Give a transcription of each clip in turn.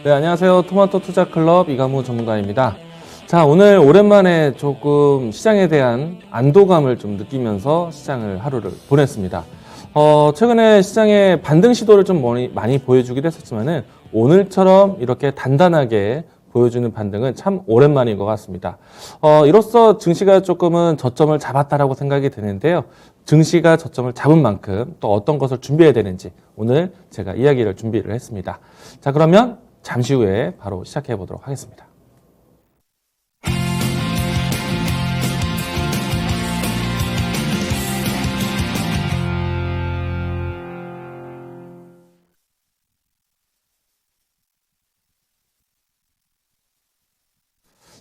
네, 안녕하세요. 토마토 투자 클럽 이강무 전문가입니다. 자, 오늘 오랜만에 조금 시장에 대한 안도감을 좀 느끼면서 시장을 하루를 보냈습니다. 최근에 시장의 반등 시도를 좀 많이 보여주기도 했었지만은 오늘처럼 이렇게 단단하게 보여주는 반등은 참 오랜만인 것 같습니다. 이로써 증시가 조금은 저점을 잡았다라고 생각이 되는데요. 증시가 저점을 잡은 만큼 또 어떤 것을 준비해야 되는지 오늘 제가 이야기를 준비를 했습니다. 자, 그러면 잠시 후에 바로 시작해 보도록 하겠습니다.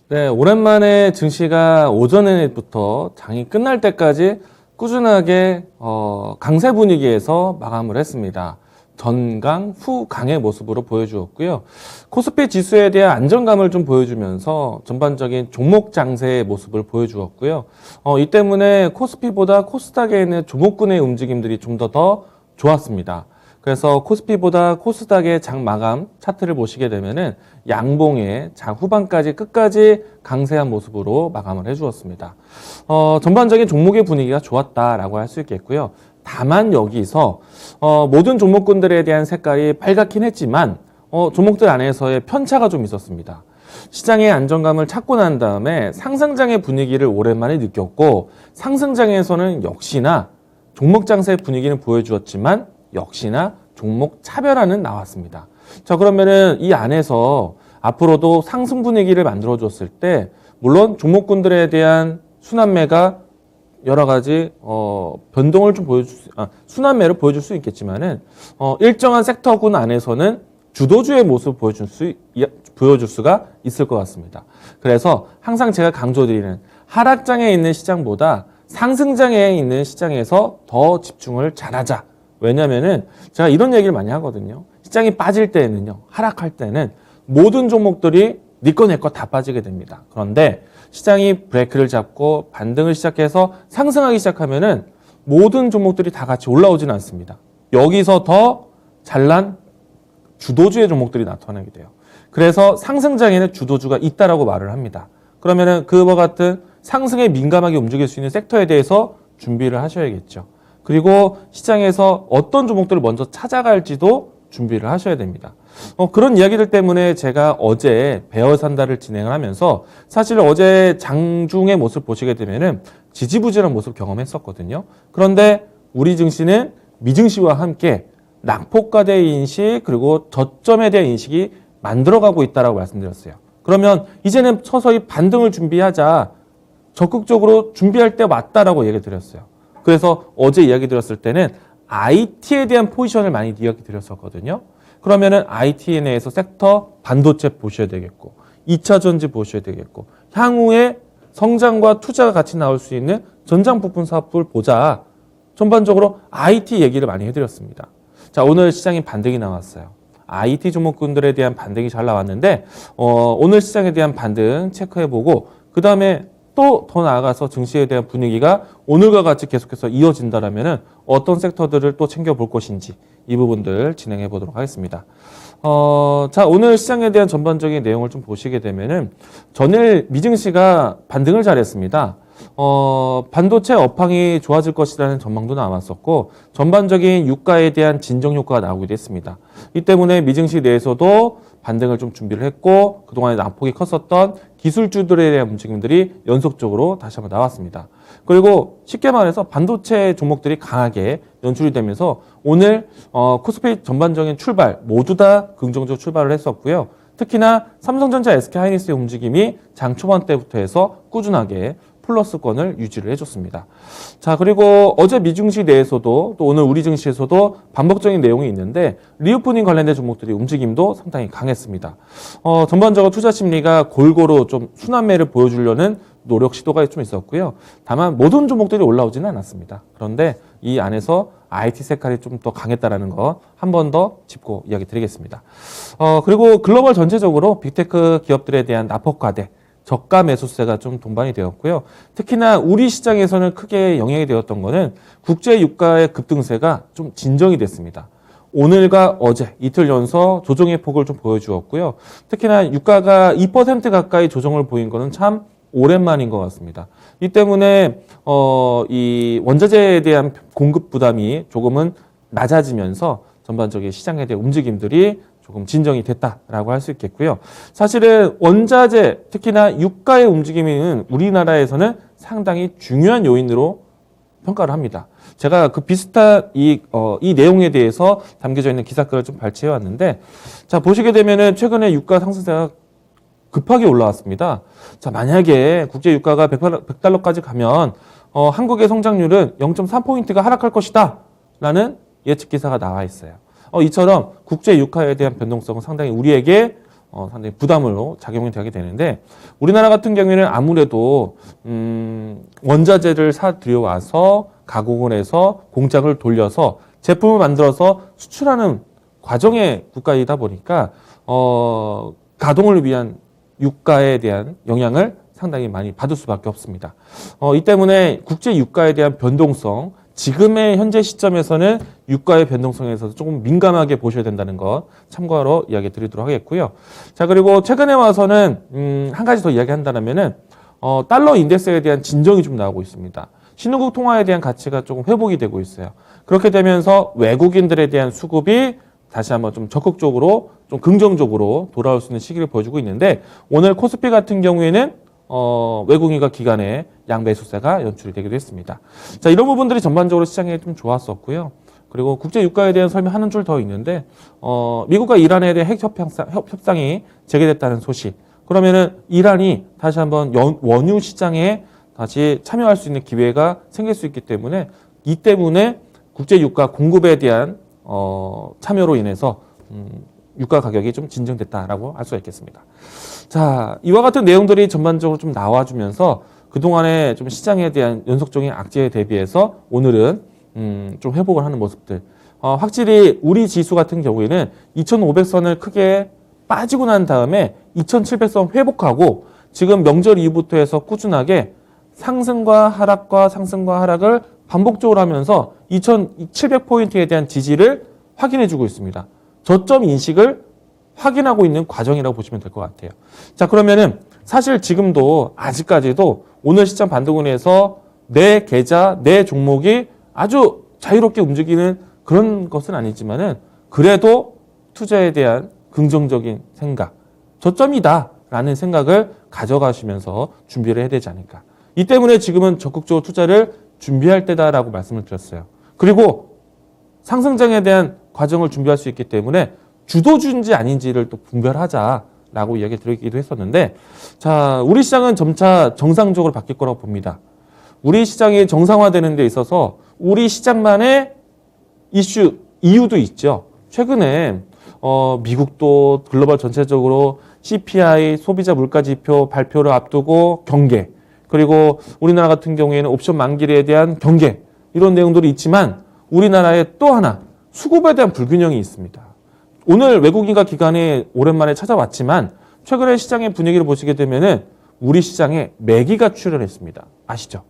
네, 오랜만에 증시가 오전에부터 장이 끝날 때까지 꾸준하게 강세 분위기에서 마감을 했습니다. 전강, 후강의 모습으로 보여주었고요. 코스피 지수에 대한 안정감을 좀 보여주면서 전반적인 종목 장세의 모습을 보여주었고요. 이 때문에 코스피보다 코스닥에 있는 종목군의 움직임들이 좀 더 좋았습니다. 그래서 코스피보다 코스닥의 장 마감 차트를 보시게 되면은 양봉의 장 후반까지 끝까지 강세한 모습으로 마감을 해주었습니다. 전반적인 종목의 분위기가 좋았다라고 할 수 있겠고요. 다만 여기서 모든 종목군들에 대한 색깔이 빨갛긴 했지만 종목들 안에서의 편차가 좀 있었습니다. 시장의 안정감을 찾고 난 다음에 상승장의 분위기를 오랜만에 느꼈고 상승장에서는 역시나 종목 장세 분위기는 보여주었지만 역시나 종목 차별화는 나왔습니다. 자, 그러면은 이 안에서 앞으로도 상승 분위기를 만들어 줬을 때 물론 종목군들에 대한 순환매가 여러 가지 변동을 좀 순환매를 보여줄 수 있겠지만은 일정한 섹터군 안에서는 주도주의 모습을 보여줄 수가 있을 것 같습니다. 그래서 항상 제가 강조드리는 하락장에 있는 시장보다 상승장에 있는 시장에서 더 집중을 잘하자. 왜냐면은 제가 이런 얘기를 많이 하거든요. 시장이 빠질 때에는요, 하락할 때는 모든 종목들이 네 거 내 거 다 빠지게 됩니다. 그런데 시장이 브레이크를 잡고 반등을 시작해서 상승하기 시작하면은 모든 종목들이 다 같이 올라오지는 않습니다. 여기서 더 잘난 주도주의 종목들이 나타나게 돼요. 그래서 상승장에는 주도주가 있다라고 말을 합니다. 그러면은 그와 같은 상승에 민감하게 움직일 수 있는 섹터에 대해서 준비를 하셔야겠죠. 그리고 시장에서 어떤 종목들을 먼저 찾아갈지도 준비를 하셔야 됩니다. 그런 이야기들 때문에 제가 어제 베어 산다를 진행을 하면서 사실 어제 장중의 모습 보시게 되면은 지지부진한 모습 경험했었거든요. 그런데 우리 증시는 미증시와 함께 낙폭과대 인식 그리고 저점에 대한 인식이 만들어가고 있다라고 말씀드렸어요. 그러면 이제는 서서히 반등을 준비하자. 적극적으로 준비할 때 맞다라고 얘기 드렸어요. 그래서 어제 이야기 드렸을 때는 IT에 대한 포지션을 많이 이야기 드렸었거든요. 그러면은 IT 내에서 섹터 반도체 보셔야 되겠고 2차 전지 보셔야 되겠고 향후에 성장과 투자가 같이 나올 수 있는 전장 부품 사업을 보자. 전반적으로 IT 얘기를 많이 해드렸습니다. 자, 오늘 시장이 반등이 나왔어요. IT 종목군들에 대한 반등이 잘 나왔는데 오늘 시장에 대한 반등 체크해보고 그 다음에 또 더 나아가서 증시에 대한 분위기가 오늘과 같이 계속해서 이어진다라면은 어떤 섹터들을 또 챙겨볼 것인지 이 부분들 진행해 보도록 하겠습니다. 자, 오늘 시장에 대한 전반적인 내용을 좀 보시게 되면은 전일 미증시가 반등을 잘했습니다. 반도체 업황이 좋아질 것이라는 전망도 나왔었고 전반적인 유가에 대한 진정 효과가 나오기도 했습니다. 이 때문에 미증시 내에서도 반등을 좀 준비를 했고 그동안에 낙폭이 컸었던 기술주들에 대한 움직임들이 연속적으로 다시 한번 나왔습니다. 그리고 쉽게 말해서 반도체 종목들이 강하게 연출이 되면서 오늘 코스피 전반적인 출발 모두 다 긍정적 출발을 했었고요. 특히나 삼성전자, SK하이닉스의 움직임이 장 초반 때부터 해서 꾸준하게 플러스권을 유지를 해줬습니다. 자, 그리고 어제 미증시 내에서도 또 오늘 우리 증시에서도 반복적인 내용이 있는데 리오프닝 관련된 종목들이 움직임도 상당히 강했습니다. 전반적으로 투자 심리가 골고루 좀 순환매를 보여주려는 노력 시도가 좀 있었고요. 다만 모든 종목들이 올라오지는 않았습니다. 그런데 이 안에서 IT 색깔이 좀 더 강했다라는 거 한 번 더 짚고 이야기 드리겠습니다. 그리고 글로벌 전체적으로 빅테크 기업들에 대한 낙폭과대 저가 매수세가 좀 동반이 되었고요. 특히나 우리 시장에서는 크게 영향이 되었던 거는 국제 유가의 급등세가 좀 진정이 됐습니다. 오늘과 어제 이틀 연속 조정의 폭을 좀 보여주었고요. 특히나 유가가 2% 가까이 조정을 보인 거는 참 오랜만인 것 같습니다. 이 때문에 이 원자재에 대한 공급 부담이 조금은 낮아지면서 전반적인 시장에 대한 움직임들이 조금 진정이 됐다라고 할 수 있겠고요. 사실은 원자재, 특히나 유가의 움직임은 우리나라에서는 상당히 중요한 요인으로 평가를 합니다. 제가 그 비슷한 이 내용에 대해서 담겨져 있는 기사글을 좀 발췌해 왔는데, 자, 보시게 되면은 최근에 유가 상승세가 급하게 올라왔습니다. 자, 만약에 국제 유가가 100달러까지 가면 한국의 성장률은 0.3포인트가 하락할 것이다 라는 예측 기사가 나와 있어요. 이처럼 국제 유가에 대한 변동성은 상당히 우리에게 상당히 부담으로 작용이 되게 되는데, 우리나라 같은 경우에는 아무래도 원자재를 사 들여와서 가공을 해서 공장을 돌려서 제품을 만들어서 수출하는 과정의 국가이다 보니까 가동을 위한 유가에 대한 영향을 상당히 많이 받을 수밖에 없습니다. 이 때문에 국제 유가에 대한 변동성, 지금의 현재 시점에서는 유가의 변동성에서 조금 민감하게 보셔야 된다는 것 참고하러 이야기 드리도록 하겠고요. 자, 그리고 최근에 와서는 한 가지 더 이야기한다면은 달러 인덱스에 대한 진정이 좀 나오고 있습니다. 신흥국 통화에 대한 가치가 조금 회복이 되고 있어요. 그렇게 되면서 외국인들에 대한 수급이 다시 한번 좀 적극적으로, 좀 긍정적으로 돌아올 수 있는 시기를 보여주고 있는데, 오늘 코스피 같은 경우에는 외국인과 기관의 양매수세가 연출이 되기도 했습니다. 자, 이런 부분들이 전반적으로 시장에 좀 좋았었고요. 그리고 국제 유가에 대한 설명 줄 더 있는데, 미국과 이란에 대한 핵 협상이 재개됐다는 소식. 그러면은 이란이 다시 한번 원유 시장에 다시 참여할 수 있는 기회가 생길 수 있기 때문에, 이 때문에 국제 유가 공급에 대한 참여로 인해서 유가 가격이 좀 진정됐다라고 할 수가 있겠습니다. 자, 이와 같은 내용들이 전반적으로 좀 나와주면서 그동안에 좀 시장에 대한 연속적인 악재에 대비해서 오늘은 좀 회복을 하는 모습들. 확실히 우리 지수 같은 경우에는 2500선을 크게 빠지고 난 다음에 2700선 회복하고 지금 명절 이후부터 해서 꾸준하게 상승과 하락을 반복적으로 하면서 2700포인트에 대한 지지를 확인해주고 있습니다. 저점 인식을 확인하고 있는 과정이라고 보시면 될 것 같아요. 자, 그러면은 사실 지금도 아직까지도 오늘 시장 반등운에서 내 계좌, 내 종목이 아주 자유롭게 움직이는 그런 것은 아니지만은 그래도 투자에 대한 긍정적인 생각, 저점이다라는 생각을 가져가시면서 준비를 해야 되지 않을까. 이 때문에 지금은 적극적으로 투자를 준비할 때다라고 말씀을 드렸어요. 그리고 상승장에 대한 과정을 준비할 수 있기 때문에 주도주인지 아닌지를 또 분별하자라고 이야기 드리기도 했었는데, 자, 우리 시장은 점차 정상적으로 바뀔 거라고 봅니다. 우리 시장이 정상화되는 데 있어서 우리 시장만의 이유도 있죠. 최근에 미국도 글로벌 전체적으로 CPI, 소비자 물가지표 발표를 앞두고 경계, 그리고 우리나라 같은 경우에는 옵션 만기일에 대한 경계, 이런 내용들이 있지만 우리나라에 또 하나 수급에 대한 불균형이 있습니다. 오늘 외국인과 기관이 오랜만에 찾아왔지만 최근에 시장의 분위기를 보시게 되면은 우리 시장에 매기가 출현했습니다. 아시죠?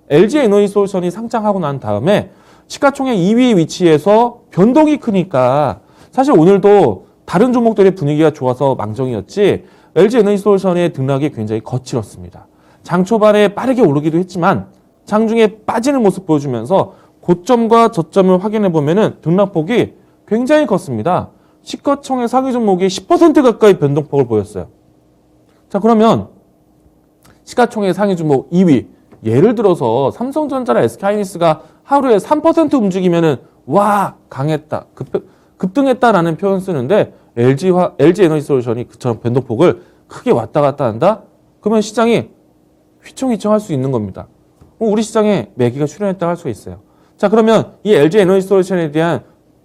LG에너지솔루션이 상장하고 난 다음에 시가총액 2위 위치에서 변동이 크니까 사실 오늘도 다른 종목들의 분위기가 좋아서 망정이었지 LG에너지솔루션의 등락이 굉장히 거칠었습니다. 장 초반에 빠르게 오르기도 했지만 장중에 빠지는 모습 보여주면서 고점과 저점을 확인해 보면은 등락폭이 굉장히 컸습니다. 시가총액 상위 종목이 10% 가까이 변동폭을 보였어요. 자, 그러면 시가총액 상위 종목 2위, 예를 들어서 삼성전자나 SK하이닉스가 하루에 3% 움직이면은 와, 강했다, 급등했다라는 표현 쓰는데 LG에너지솔루션이 그처럼 변동폭을 크게 왔다 갔다 한다? 그러면 시장이 휘청휘청할 수 있는 겁니다. 우리 시장에 매기가 출현했다고 할 수 있어요. 자, 그러면 이 LG에너지솔루션에 대한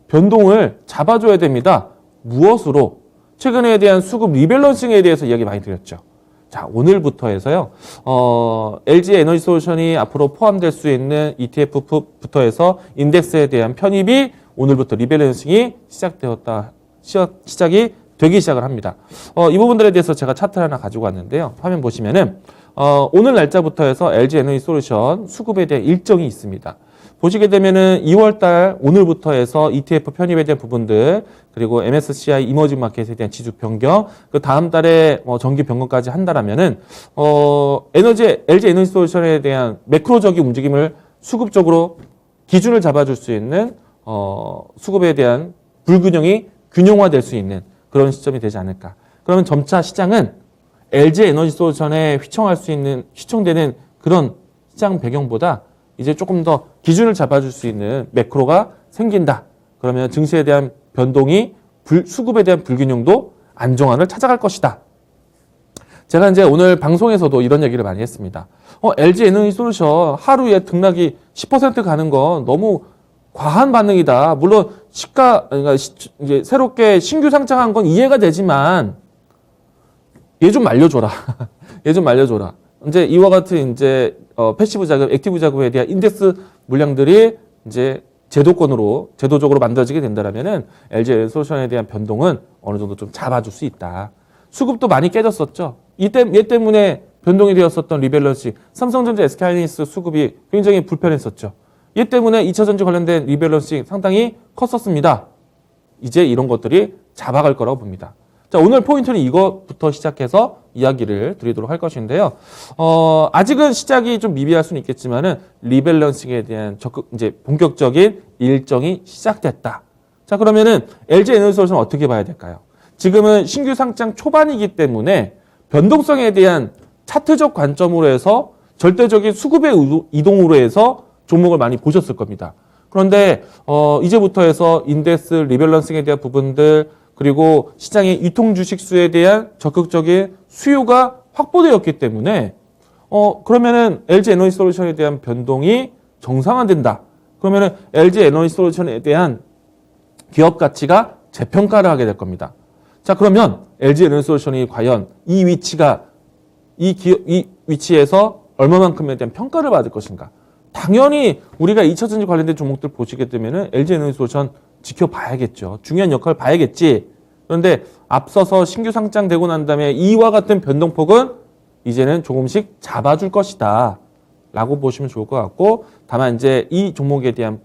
변동을 잡아줘야 됩니다. 무엇으로? 최근에 대한 수급 리밸런싱에 대해서 이야기 많이 드렸죠. 자, 오늘부터 해서요. LG에너지솔루션이 앞으로 포함될 수 있는 ETF부터 해서 인덱스에 대한 편입이 오늘부터 리밸런싱이 시작이 되기 시작을 합니다. 이 부분들에 대해서 제가 차트를 하나 가지고 왔는데요. 화면 보시면은 오늘 날짜부터 해서 LG에너지솔루션 수급에 대한 일정이 있습니다. 보시게 되면은 2월달 오늘부터 해서 ETF 편입에 대한 부분들, 그리고 MSCI 이머징 마켓에 대한 지수 변경, 그 다음 달에 정기 변경까지 한다라면은 LG 에너지 솔루션에 대한 매크로적인 움직임을 수급적으로 기준을 잡아줄 수 있는 수급에 대한 불균형이 균형화될 수 있는 그런 시점이 되지 않을까. 그러면 점차 시장은 LG 에너지 솔루션에 휘청되는 그런 시장 배경보다 이제 조금 더 기준을 잡아줄 수 있는 매크로가 생긴다. 그러면 증시에 대한 변동이 수급에 대한 불균형도 안정화를 찾아갈 것이다. 제가 이제 오늘 방송에서도 이런 얘기를 많이 했습니다. LG 에너지 솔루션 하루에 등락이 10% 가는 건 너무 과한 반응이다. 물론 그러니까 이제 새롭게 신규 상장한 건 이해가 되지만 얘 좀 말려줘라. 얘 좀 말려줘라. 이제 이와 같은 이제 패시브 자금, 액티브 자금에 대한 인덱스 물량들이 이제 제도적으로 만들어지게 된다면은 LG 에너지 솔루션에 대한 변동은 어느 정도 좀 잡아줄 수 있다. 수급도 많이 깨졌었죠. 얘 때문에 변동이 되었었던 리밸런싱, 삼성전자, SK하이닉스 수급이 굉장히 불편했었죠. 얘 때문에 2차전지 관련된 리밸런싱 상당히 컸었습니다. 이제 이런 것들이 잡아갈 거라고 봅니다. 자, 오늘 포인트는 이것부터 시작해서 이야기를 드리도록 할 것인데요. 아직은 시작이 좀 미비할 수는 있겠지만은 리밸런싱에 대한 이제 본격적인 일정이 시작됐다. 자, 그러면은 LG 에너지 솔루션 어떻게 봐야 될까요? 지금은 신규 상장 초반이기 때문에 변동성에 대한 차트적 관점으로 해서 절대적인 수급의 이동으로 해서 종목을 많이 보셨을 겁니다. 그런데 이제부터 해서 인덱스 리밸런싱에 대한 부분들, 그리고 시장의 유통 주식 수에 대한 적극적인 수요가 확보되었기 때문에 그러면은 LG 에너지 솔루션에 대한 변동이 정상화된다. 그러면은 LG 에너지 솔루션에 대한 기업 가치가 재평가를 하게 될 겁니다. 자, 그러면 LG 에너지 솔루션이 과연 이 위치에서 얼마만큼에 대한 평가를 받을 것인가? 당연히 우리가 2차전지 관련된 종목들 보시게 되면은 LG 에너지 솔루션 지켜봐야겠죠. 중요한 역할을 봐야겠지. 그런데 앞서서 신규 상장되고 난 다음에 이와 같은 변동폭은 이제는 조금씩 잡아줄 것이다. 라고 보시면 좋을 것 같고, 다만 이제 이 종목에 대한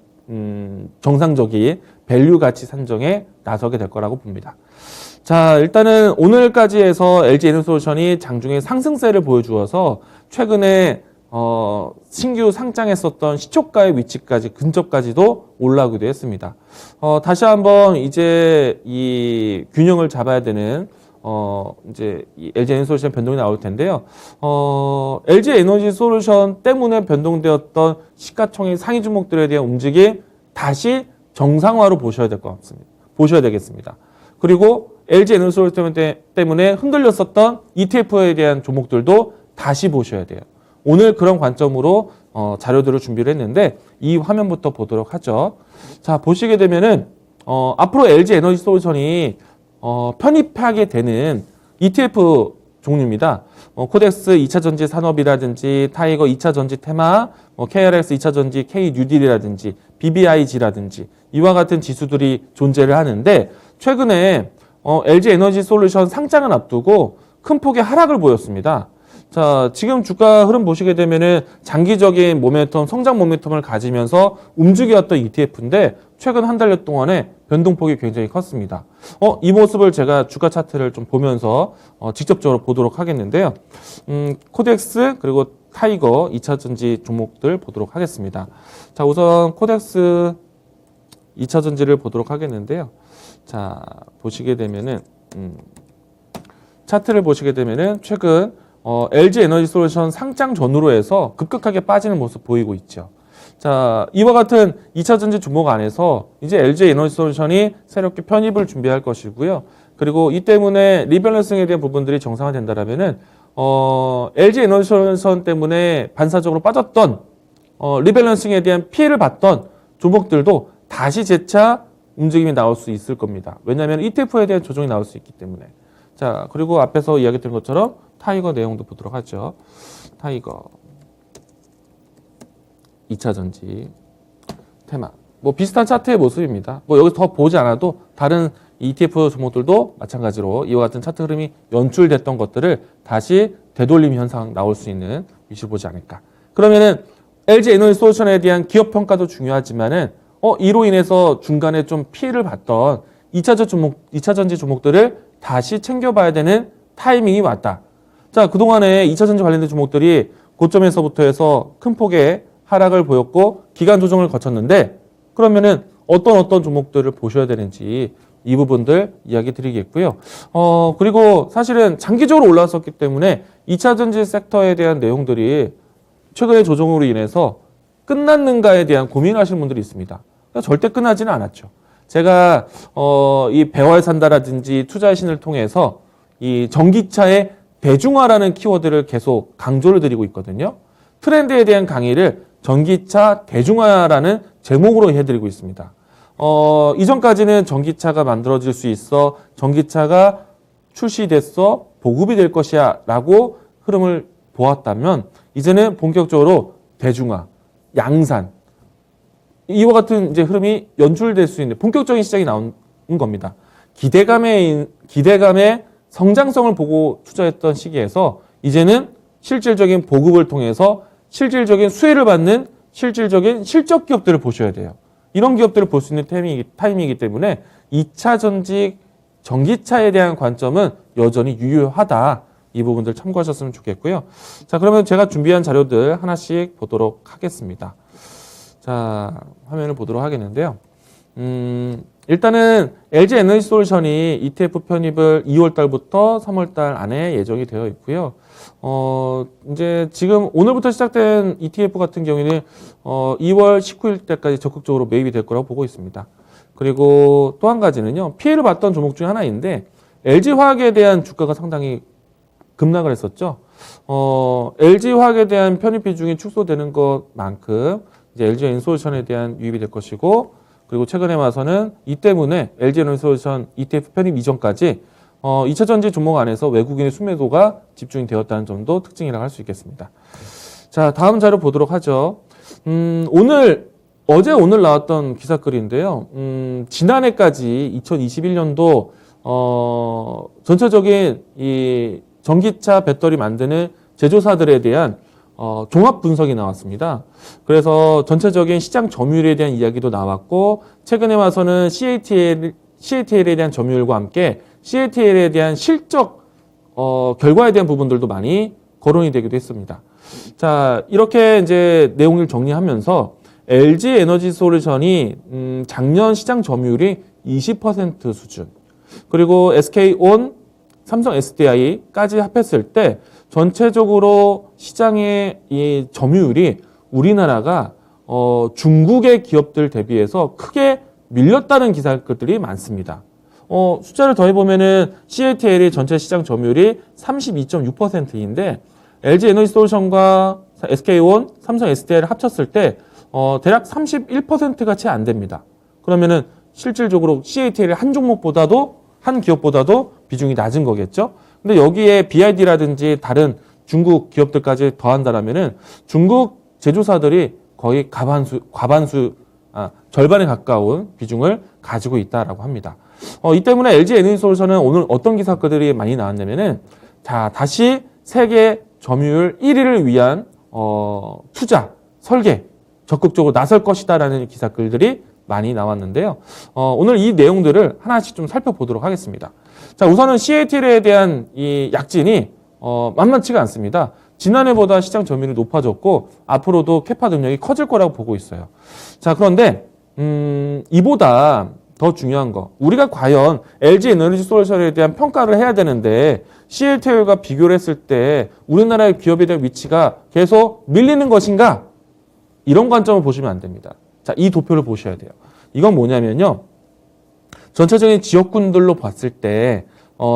정상적인 밸류 가치 산정에 나서게 될 거라고 봅니다. 자, 일단은 오늘까지 해서 LG 에너지 솔루션이 장중에 상승세를 보여주어서 최근에 신규 상장했었던 시초가의 위치까지 근접까지도 올라오기도 했습니다. 다시 한번 이제 이 균형을 잡아야 되는 이제 이 LG 에너지 솔루션 변동이 나올 텐데요. LG 에너지 솔루션 때문에 변동되었던 시가총액 상위 종목들에 대한 움직임 다시 정상화로 보셔야 될 것 같습니다. 보셔야 되겠습니다. 그리고 LG 에너지 솔루션 때문에 흔들렸었던 ETF에 대한 종목들도 다시 보셔야 돼요. 오늘 그런 관점으로 자료들을 준비를 했는데 이 화면부터 보도록 하죠. 자, 보시게 되면은 앞으로 LG 에너지 솔루션이 편입하게 되는 ETF 종류입니다. 코덱스 2차전지 산업이라든지 타이거 2차전지 테마, KRX 2차전지 K뉴딜이라든지 BBIG라든지 이와 같은 지수들이 존재를 하는데 최근에 LG 에너지 솔루션 상장을 앞두고 큰 폭의 하락을 보였습니다. 자, 지금 주가 흐름 보시게 되면은 장기적인 모멘텀, 성장 모멘텀을 가지면서 움직였던 ETF인데 최근 한 달여 동안에 변동폭이 굉장히 컸습니다. 이 모습을 제가 주가 차트를 좀 보면서 직접적으로 보도록 하겠는데요. 코덱스 그리고 타이거 2차전지 종목들 보도록 하겠습니다. 자, 우선 코덱스 2차전지를 보도록 하겠는데요. 자, 보시게 되면은 차트를 보시게 되면은 최근 LG 에너지 솔루션 상장 전후로 해서 급격하게 빠지는 모습 보이고 있죠. 자, 이와 같은 2차전지 종목 안에서 이제 LG 에너지 솔루션이 새롭게 편입을 준비할 것이고요. 그리고 이 때문에 리밸런싱에 대한 부분들이 정상화된다라면은 LG 에너지 솔루션 때문에 반사적으로 빠졌던 리밸런싱에 대한 피해를 봤던 종목들도 다시 재차 움직임이 나올 수 있을 겁니다. 왜냐하면 ETF에 대한 조정이 나올 수 있기 때문에. 자, 그리고 앞에서 이야기드린 것처럼 타이거 내용도 보도록 하죠. 타이거 2차전지 테마 뭐 비슷한 차트의 모습입니다. 뭐 여기서 더 보지 않아도 다른 ETF 종목들도 마찬가지로 이와 같은 차트 흐름이 연출됐던 것들을 다시 되돌림 현상 나올 수 있는 위치를 보지 않을까. 그러면은 LG 에너지 솔루션에 대한 기업 평가도 중요하지만은 이로 인해서 중간에 좀 피해를 봤던 2차 전지 종목들을 다시 챙겨봐야 되는 타이밍이 왔다. 자, 그동안에 2차 전지 관련된 종목들이 고점에서부터 해서 큰 폭의 하락을 보였고 기간 조정을 거쳤는데 그러면은 어떤 종목들을 보셔야 되는지 이 부분들 이야기 드리겠고요. 그리고 사실은 장기적으로 올라왔었기 때문에 2차 전지 섹터에 대한 내용들이 최근의 조정으로 인해서 끝났는가에 대한 고민을 하시는 분들이 있습니다. 절대 끝나지는 않았죠. 제가 이 배월 산다라든지 투자의 신을 통해서 이 전기차의 대중화라는 키워드를 계속 강조를 드리고 있거든요. 트렌드에 대한 강의를 전기차 대중화라는 제목으로 해드리고 있습니다. 이전까지는 전기차가 만들어질 수 있어, 전기차가 출시됐어, 보급이 될 것이야 라고 흐름을 보았다면 이제는 본격적으로 대중화, 양산, 이와 같은 이제 흐름이 연출될 수 있는 본격적인 시작이 나온 겁니다. 기대감의 성장성을 보고 투자했던 시기에서 이제는 실질적인 보급을 통해서 실질적인 수혜를 받는 실질적인 실적 기업들을 보셔야 돼요. 이런 기업들을 볼 수 있는 타이밍이기 때문에 2차 전기차에 대한 관점은 여전히 유효하다. 이 부분들 참고하셨으면 좋겠고요. 자, 그러면 제가 준비한 자료들 하나씩 보도록 하겠습니다. 자, 화면을 보도록 하겠는데요. 일단은 LG 에너지 솔루션이 ETF 편입을 2월 달부터 3월 달 안에 예정이 되어 있고요. 이제 지금 오늘부터 시작된 ETF 같은 경우에는 2월 19일 때까지 적극적으로 매입이 될 거라고 보고 있습니다. 그리고 또 한 가지는요. 피해를 봤던 종목 중에 하나인데 LG화학에 대한 주가가 상당히 급락을 했었죠. LG화학에 대한 편입 비중이 축소되는 것만큼 이제 LG 에너지 솔루션에 대한 유입이 될 것이고 그리고 최근에 와서는 이 때문에 LG 에너지 솔루션 ETF 편입 이전까지 2차 전지 종목 안에서 외국인의 순매도가 집중이 되었다는 점도 특징이라고 할 수 있겠습니다. 자, 다음 자료 보도록 하죠. 어제 오늘 나왔던 기사글인데요. 지난해까지 2021년도 전체적인 이 전기차 배터리 만드는 제조사들에 대한 종합 분석이 나왔습니다. 그래서 전체적인 시장 점유율에 대한 이야기도 나왔고 최근에 와서는 CATL에 대한 점유율과 함께 CATL에 대한 실적 결과에 대한 부분들도 많이 거론이 되기도 했습니다. 자, 이렇게 이제 내용을 정리하면서 LG 에너지 솔루션이 작년 시장 점유율이 20% 수준, 그리고 SK온, 삼성 SDI까지 합했을 때 전체적으로 시장의 이 점유율이 우리나라가 중국의 기업들 대비해서 크게 밀렸다는 기사들이 많습니다. 숫자를 더해보면은 CATL이 전체 시장 점유율이 32.6%인데 LG 에너지 솔루션과 SK온, 삼성 SDI를 합쳤을 때 대략 31%가 채 안 됩니다. 그러면은 실질적으로 CATL 한 종목보다도 한 기업보다도 비중이 낮은 거겠죠. 근데 여기에 BYD라든지 다른 중국 기업들까지 더한다라면은 중국 제조사들이 거의 절반에 가까운 비중을 가지고 있다라고 합니다. 이 때문에 LG 에너지 솔루션은 오늘 어떤 기사들이 많이 나왔냐면은 자, 다시 세계 점유율 1위를 위한 투자, 설계 적극적으로 나설 것이다라는 기사글들이 많이 나왔는데요. 오늘 이 내용들을 하나씩 좀 살펴보도록 하겠습니다. 자, 우선은 CATL에 대한 이 약진이 만만치가 않습니다. 지난해보다 시장 점유율이 높아졌고 앞으로도 캐파 능력이 커질 거라고 보고 있어요. 자, 그런데 이보다 더 중요한 거, 우리가 과연 LG 에너지 솔루션에 대한 평가를 해야 되는데 CATL과 비교를 했을 때 우리나라의 기업에 대한 위치가 계속 밀리는 것인가? 이런 관점을 보시면 안 됩니다. 자, 이 도표를 보셔야 돼요. 이건 뭐냐면요. 전체적인 지역군들로 봤을 때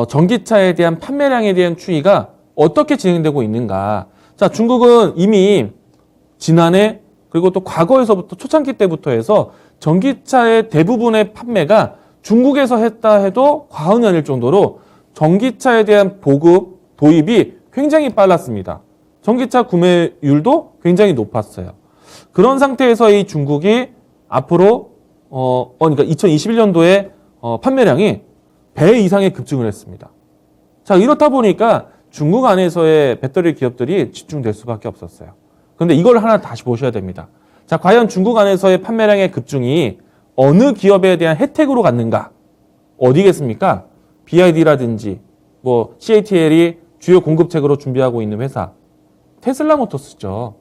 전기차에 대한 판매량에 대한 추이가 어떻게 진행되고 있는가. 자, 중국은 이미 지난해 그리고 또 과거에서부터 초창기 때부터 해서 전기차의 대부분의 판매가 중국에서 했다 해도 과언이 아닐 정도로 전기차에 대한 보급, 도입이 굉장히 빨랐습니다. 전기차 구매율도 굉장히 높았어요. 그런 상태에서 이 중국이 앞으로 그러니까 2021년도에 판매량이 배 이상의 급증을 했습니다. 자, 이렇다 보니까 중국 안에서의 배터리 기업들이 집중될 수밖에 없었어요. 그런데 이걸 하나 다시 보셔야 됩니다. 자, 과연 중국 안에서의 판매량의 급증이 어느 기업에 대한 혜택으로 갔는가? 어디겠습니까? BYD라든지 뭐 CATL이 주요 공급책으로 준비하고 있는 회사 테슬라 모터스죠.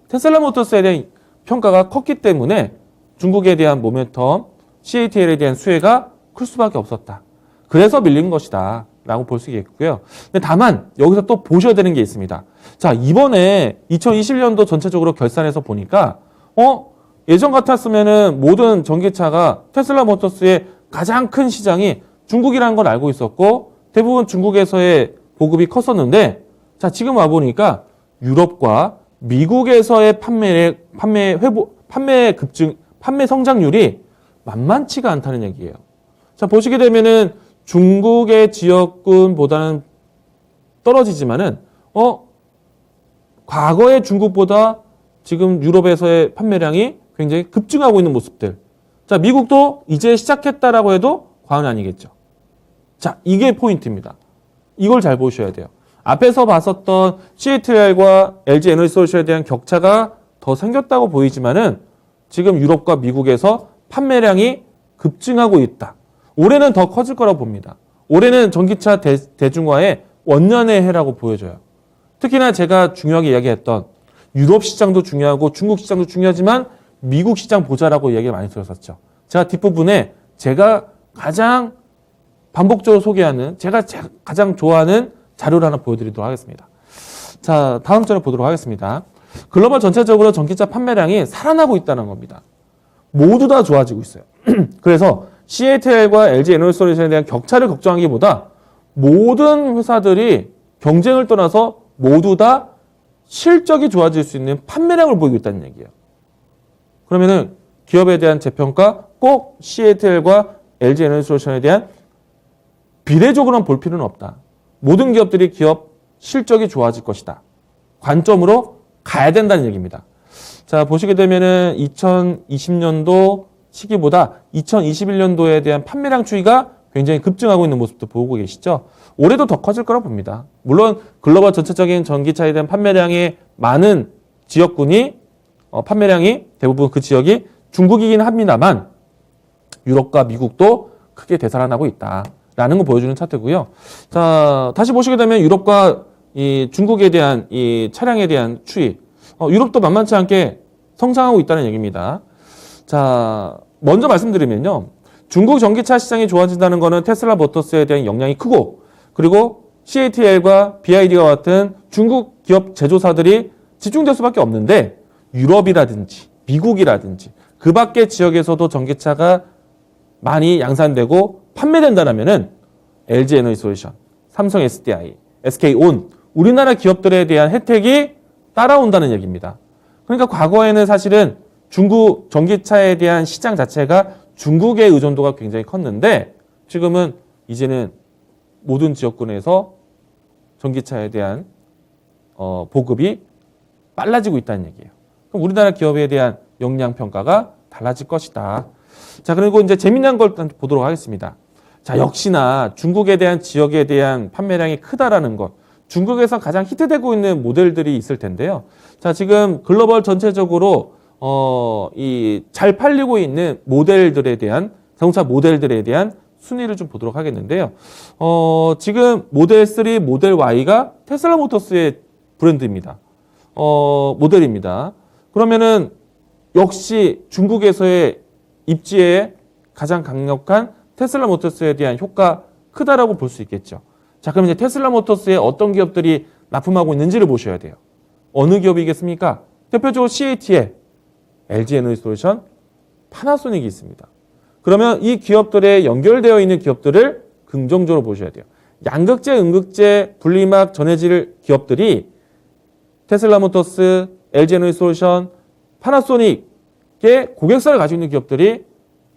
테슬라 모터스에 대한 평가가 컸기 때문에 중국에 대한 모멘텀, CATL에 대한 수혜가 클 수밖에 없었다. 그래서 밀린 것이다 라고 볼 수 있겠고요. 근데 다만 여기서 또 보셔야 되는 게 있습니다. 자, 이번에 2021년도 전체적으로 결산해서 보니까 예전 같았으면은 모든 전기차가 테슬라 모터스의 가장 큰 시장이 중국이라는 걸 알고 있었고 대부분 중국에서의 보급이 컸었는데 자, 지금 와보니까 유럽과 미국에서의 판매 성장률이 만만치가 않다는 얘기예요. 자, 보시게 되면은 중국의 지역군보다는 떨어지지만은 과거의 중국보다 지금 유럽에서의 판매량이 굉장히 급증하고 있는 모습들. 자, 미국도 이제 시작했다라고 해도 과언이 아니겠죠. 자, 이게 포인트입니다. 이걸 잘 보셔야 돼요. 앞에서 봤었던 CATL과 LG 에너지솔루션에 대한 격차가 더 생겼다고 보이지만은 지금 유럽과 미국에서 판매량이 급증하고 있다. 올해는 더 커질 거라고 봅니다. 올해는 전기차 대중화의 원년의 해라고 보여져요. 특히나 제가 중요하게 이야기했던 유럽 시장도 중요하고 중국 시장도 중요하지만 미국 시장 보자라고 얘기를 많이 들었었죠. 제가 뒷부분에 제가 가장 반복적으로 소개하는 제가 가장 좋아하는 자료를 하나 보여드리도록 하겠습니다. 자, 다음 자료 보도록 하겠습니다. 글로벌 전체적으로 전기차 판매량이 살아나고 있다는 겁니다. 모두 다 좋아지고 있어요. 그래서 CATL과 LG 에너지솔루션에 대한 격차를 걱정하기보다 모든 회사들이 경쟁을 떠나서 모두 다 실적이 좋아질 수 있는 판매량을 보이고 있다는 얘기예요. 그러면은 기업에 대한 재평가 꼭 CATL과 LG 에너지솔루션에 대한 비례적으로만 볼 필요는 없다. 모든 기업들이 기업 실적이 좋아질 것이다. 관점으로 가야 된다는 얘기입니다. 자, 보시게 되면은 2020년도 시기보다 2021년도에 대한 판매량 추이가 굉장히 급증하고 있는 모습도 보고 계시죠. 올해도 더 커질 거라고 봅니다. 물론 글로벌 전체적인 전기차에 대한 판매량이 많은 지역군이 판매량이 대부분 그 지역이 중국이긴 합니다만 유럽과 미국도 크게 되살아나고 있다라는 거 보여주는 차트고요. 자, 다시 보시게 되면 유럽과 이 중국에 대한 이 차량에 대한 추이, 유럽도 만만치 않게 성장하고 있다는 얘기입니다. 자, 먼저 말씀드리면요. 중국 전기차 시장이 좋아진다는 것은 테슬라 모터스에 대한 영향이 크고 그리고 CATL과 BYD와 같은 중국 기업 제조사들이 집중될 수밖에 없는데 유럽이라든지 미국이라든지 그 밖의 지역에서도 전기차가 많이 양산되고 판매된다면은 LG 에너지솔루션, 삼성 SDI, SK온 우리나라 기업들에 대한 혜택이 따라온다는 얘기입니다. 그러니까 과거에는 사실은 중국 전기차에 대한 시장 자체가 중국의 의존도가 굉장히 컸는데 지금은 이제는 모든 지역군에서 전기차에 대한 보급이 빨라지고 있다는 얘기예요. 그럼 우리나라 기업에 대한 역량 평가가 달라질 것이다. 자, 그리고 이제 재미난 걸 보도록 하겠습니다. 자, 역시나 중국에 대한 지역에 대한 판매량이 크다라는 것. 중국에서 가장 히트되고 있는 모델들이 있을 텐데요. 자, 지금 글로벌 전체적으로 이 잘 팔리고 있는 모델들에 대한 자동차 모델들에 대한 순위를 좀 보도록 하겠는데요. 지금 모델 3, 모델 Y가 테슬라 모터스의 브랜드입니다. 모델입니다. 그러면은 역시 중국에서의 입지에 가장 강력한 테슬라 모터스에 대한 효과 크다라고 볼 수 있겠죠. 자, 그럼 이제 테슬라 모터스에 어떤 기업들이 납품하고 있는지를 보셔야 돼요. 어느 기업이겠습니까? 대표적으로 CATL, LG 에너지솔루션, 파나소닉이 있습니다. 그러면 이 기업들에 연결되어 있는 기업들을 긍정적으로 보셔야 돼요. 양극재, 음극재, 분리막, 전해질 기업들이 테슬라 모터스, LG 에너지솔루션, 파나소닉의 고객사를 가지고 있는 기업들이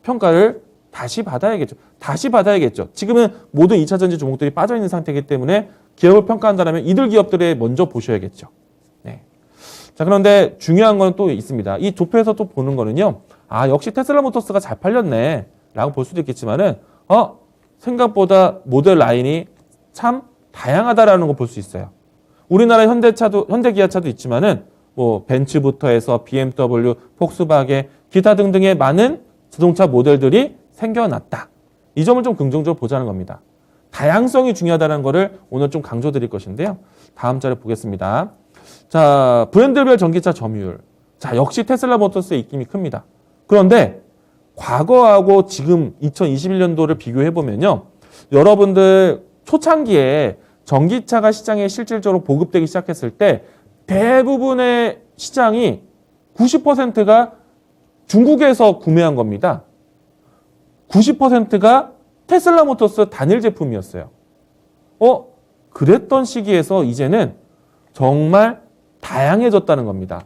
평가를 다시 받아야겠죠. 지금은 모든 2차 전지 종목들이 빠져있는 상태이기 때문에 기업을 평가한다면 이들 기업들에 먼저 보셔야겠죠. 네. 자, 그런데 중요한 건 또 있습니다. 이 도표에서 또 보는 거는요. 아, 역시 테슬라 모터스가 잘 팔렸네 라고 볼 수도 있겠지만은 생각보다 모델 라인이 참 다양하다라는 걸 볼 수 있어요. 우리나라 현대기아차도 있지만은 뭐 벤츠부터 해서 BMW, 폭스바겐, 기타 등등의 많은 자동차 모델들이 생겨났다. 이 점을 좀 긍정적으로 보자는 겁니다. 다양성이 중요하다는 것을 오늘 좀 강조드릴 것인데요. 다음 자료 보겠습니다. 자, 브랜드별 전기차 점유율. 자, 역시 테슬라 모터스의 입김이 큽니다. 그런데 과거하고 지금 2021년도를 비교해 보면요. 여러분들 초창기에 전기차가 시장에 실질적으로 보급되기 시작했을 때 대부분의 시장이 90%가 중국에서 구매한 겁니다. 90%가 테슬라 모터스 단일 제품이었어요. 그랬던 시기에서 이제는 정말 다양해졌다는 겁니다.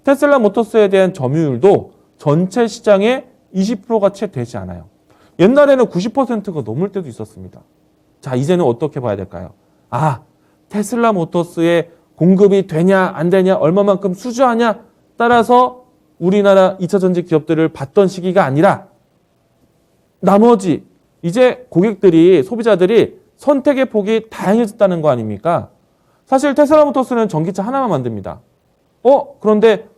테슬라 모터스에 대한 점유율도 전체 시장의 20%가 채 되지 않아요. 옛날에는 90%가 넘을 때도 있었습니다. 자, 이제는 어떻게 봐야 될까요? 테슬라 모터스의 공급이 되냐 안 되냐 얼마만큼 수주하냐 따라서 우리나라 2차 전지 기업들을 봤던 시기가 아니라 나머지 이제 고객들이 소비자들이 선택의 폭이 다양해졌다는 거 아닙니까? 사실 테슬라 모터스는 전기차 하나만 만듭니다. 그런데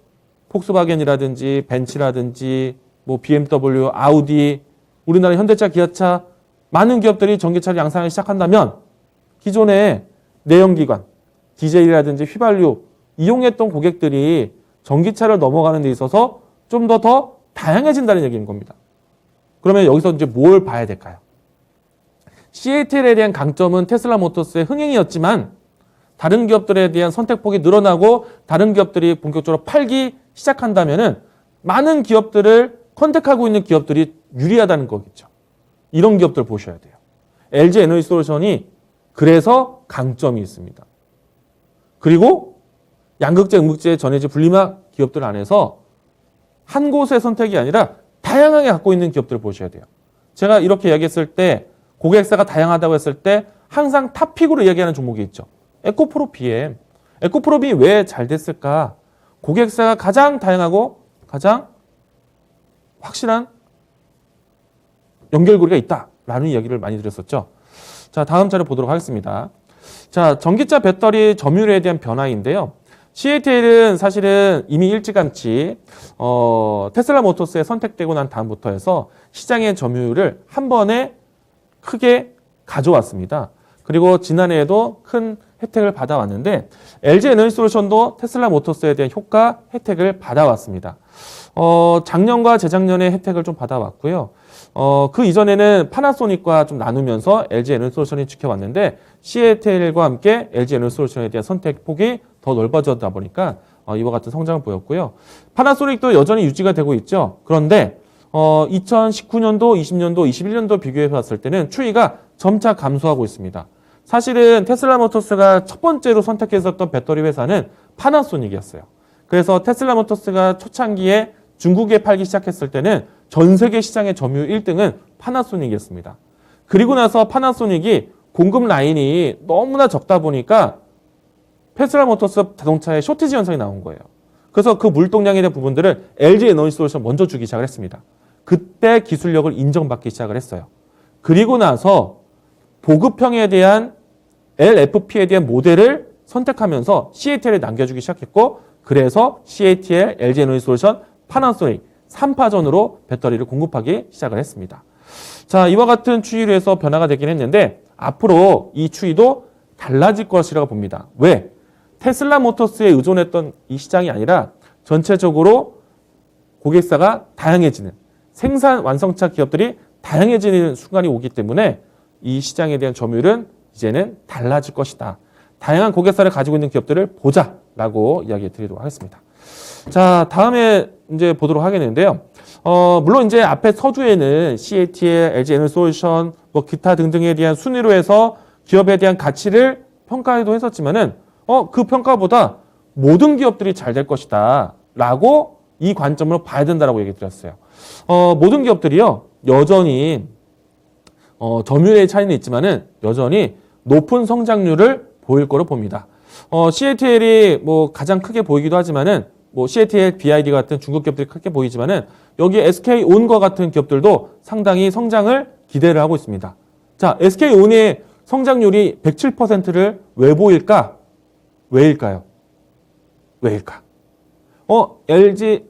폭스바겐이라든지 벤츠라든지 뭐 BMW, 아우디, 우리나라 현대차, 기아차 많은 기업들이 전기차를 양산하기 시작한다면 기존에 내연기관, 디젤이라든지 휘발유 이용했던 고객들이 전기차를 넘어가는 데 있어서 좀 더 다양해진다는 얘기인 겁니다. 그러면 여기서 이제 뭘 봐야 될까요? CATL에 대한 강점은 테슬라 모터스의 흥행이었지만 다른 기업들에 대한 선택폭이 늘어나고 다른 기업들이 본격적으로 팔기 시작한다면은 많은 기업들을 컨택하고 있는 기업들이 유리하다는 거겠죠. 이런 기업들 보셔야 돼요. LG 에너지솔루션이 그래서 강점이 있습니다. 그리고 양극재, 음극재, 전해질 분리막 기업들 안에서 한 곳의 선택이 아니라 다양하게 갖고 있는 기업들을 보셔야 돼요. 제가 이렇게 이야기했을 때 고객사가 다양하다고 했을 때 항상 탑픽으로 이야기하는 종목이 있죠. 에코프로 BM. 에코프로 BM이 왜 잘 됐을까? 고객사가 가장 다양하고 가장 확실한 연결고리가 있다라는 이야기를 많이 드렸었죠. 자, 다음 자료 보도록 하겠습니다. 자, 전기차 배터리 점유율에 대한 변화인데요. CATL은 사실은 이미 일찌감치 테슬라 모터스에 선택되고 난 다음부터 해서 시장의 점유율을 한 번에 크게 가져왔습니다. 그리고 지난해에도 큰 혜택을 받아왔는데 LG 에너지솔루션도 테슬라 모터스에 대한 효과 혜택을 받아왔습니다. 작년과 재작년에 혜택을 좀 받아왔고요. 그 이전에는 파나소닉과 좀 나누면서 LG 에너지솔루션이 지켜왔는데 CATL과 함께 LG 에너지솔루션에 대한 선택폭이 더 넓어졌다 보니까 이와 같은 성장을 보였고요. 파나소닉도 여전히 유지가 되고 있죠. 그런데 2019년도, 20년도, 21년도 비교해 봤을 때는 추이가 점차 감소하고 있습니다. 사실은 테슬라 모터스가 첫 번째로 선택했었던 배터리 회사는 파나소닉이었어요. 그래서 테슬라 모터스가 초창기에 중국에 팔기 시작했을 때는 전 세계 시장의 점유율 1등은 파나소닉이었습니다. 그리고 나서 파나소닉이 공급 라인이 너무나 적다 보니까 테슬라 모터스 자동차에 쇼티지 현상이 나온 거예요. 그래서 그 물동량에 대한 부분들을 LG 에너지솔루션 먼저 주기 시작을 했습니다. 그때 기술력을 인정받기 시작을 했어요. 그리고 나서 보급형에 대한 LFP에 대한 모델을 선택하면서 CATL에 남겨주기 시작했고 그래서 CATL, LG 에너지솔루션, 파나소닉 3파전으로 배터리를 공급하기 시작을 했습니다. 자, 이와 같은 추이로 해서 변화가 되긴 했는데 앞으로 이 추이도 달라질 것이라고 봅니다. 왜? 테슬라 모터스에 의존했던 이 시장이 아니라 전체적으로 고객사가 다양해지는 생산 완성차 기업들이 다양해지는 순간이 오기 때문에 이 시장에 대한 점유율은 이제는 달라질 것이다. 다양한 고객사를 가지고 있는 기업들을 보자라고 이야기 드리도록 하겠습니다. 자, 다음에 이제 보도록 하겠는데요. 물론 이제 앞에 서두에는 CATL, LG 에너지솔루션, 뭐 기타 등등에 대한 순위로 해서 기업에 대한 가치를 평가도 했었지만은 그 평가보다 모든 기업들이 잘 될 것이다 라고 이 관점으로 봐야 된다라고 얘기 드렸어요. 모든 기업들이요 여전히 점유율의 차이는 있지만은 여전히 높은 성장률을 보일 거로 봅니다. CATL이 뭐 가장 크게 보이기도 하지만은 뭐 CATL, BYD 같은 중국 기업들이 크게 보이지만은 여기 SK온과 같은 기업들도 상당히 성장을 기대를 하고 있습니다. 자, SK온의 성장률이 107%를 왜 보일까? 왜일까요? 왜일까?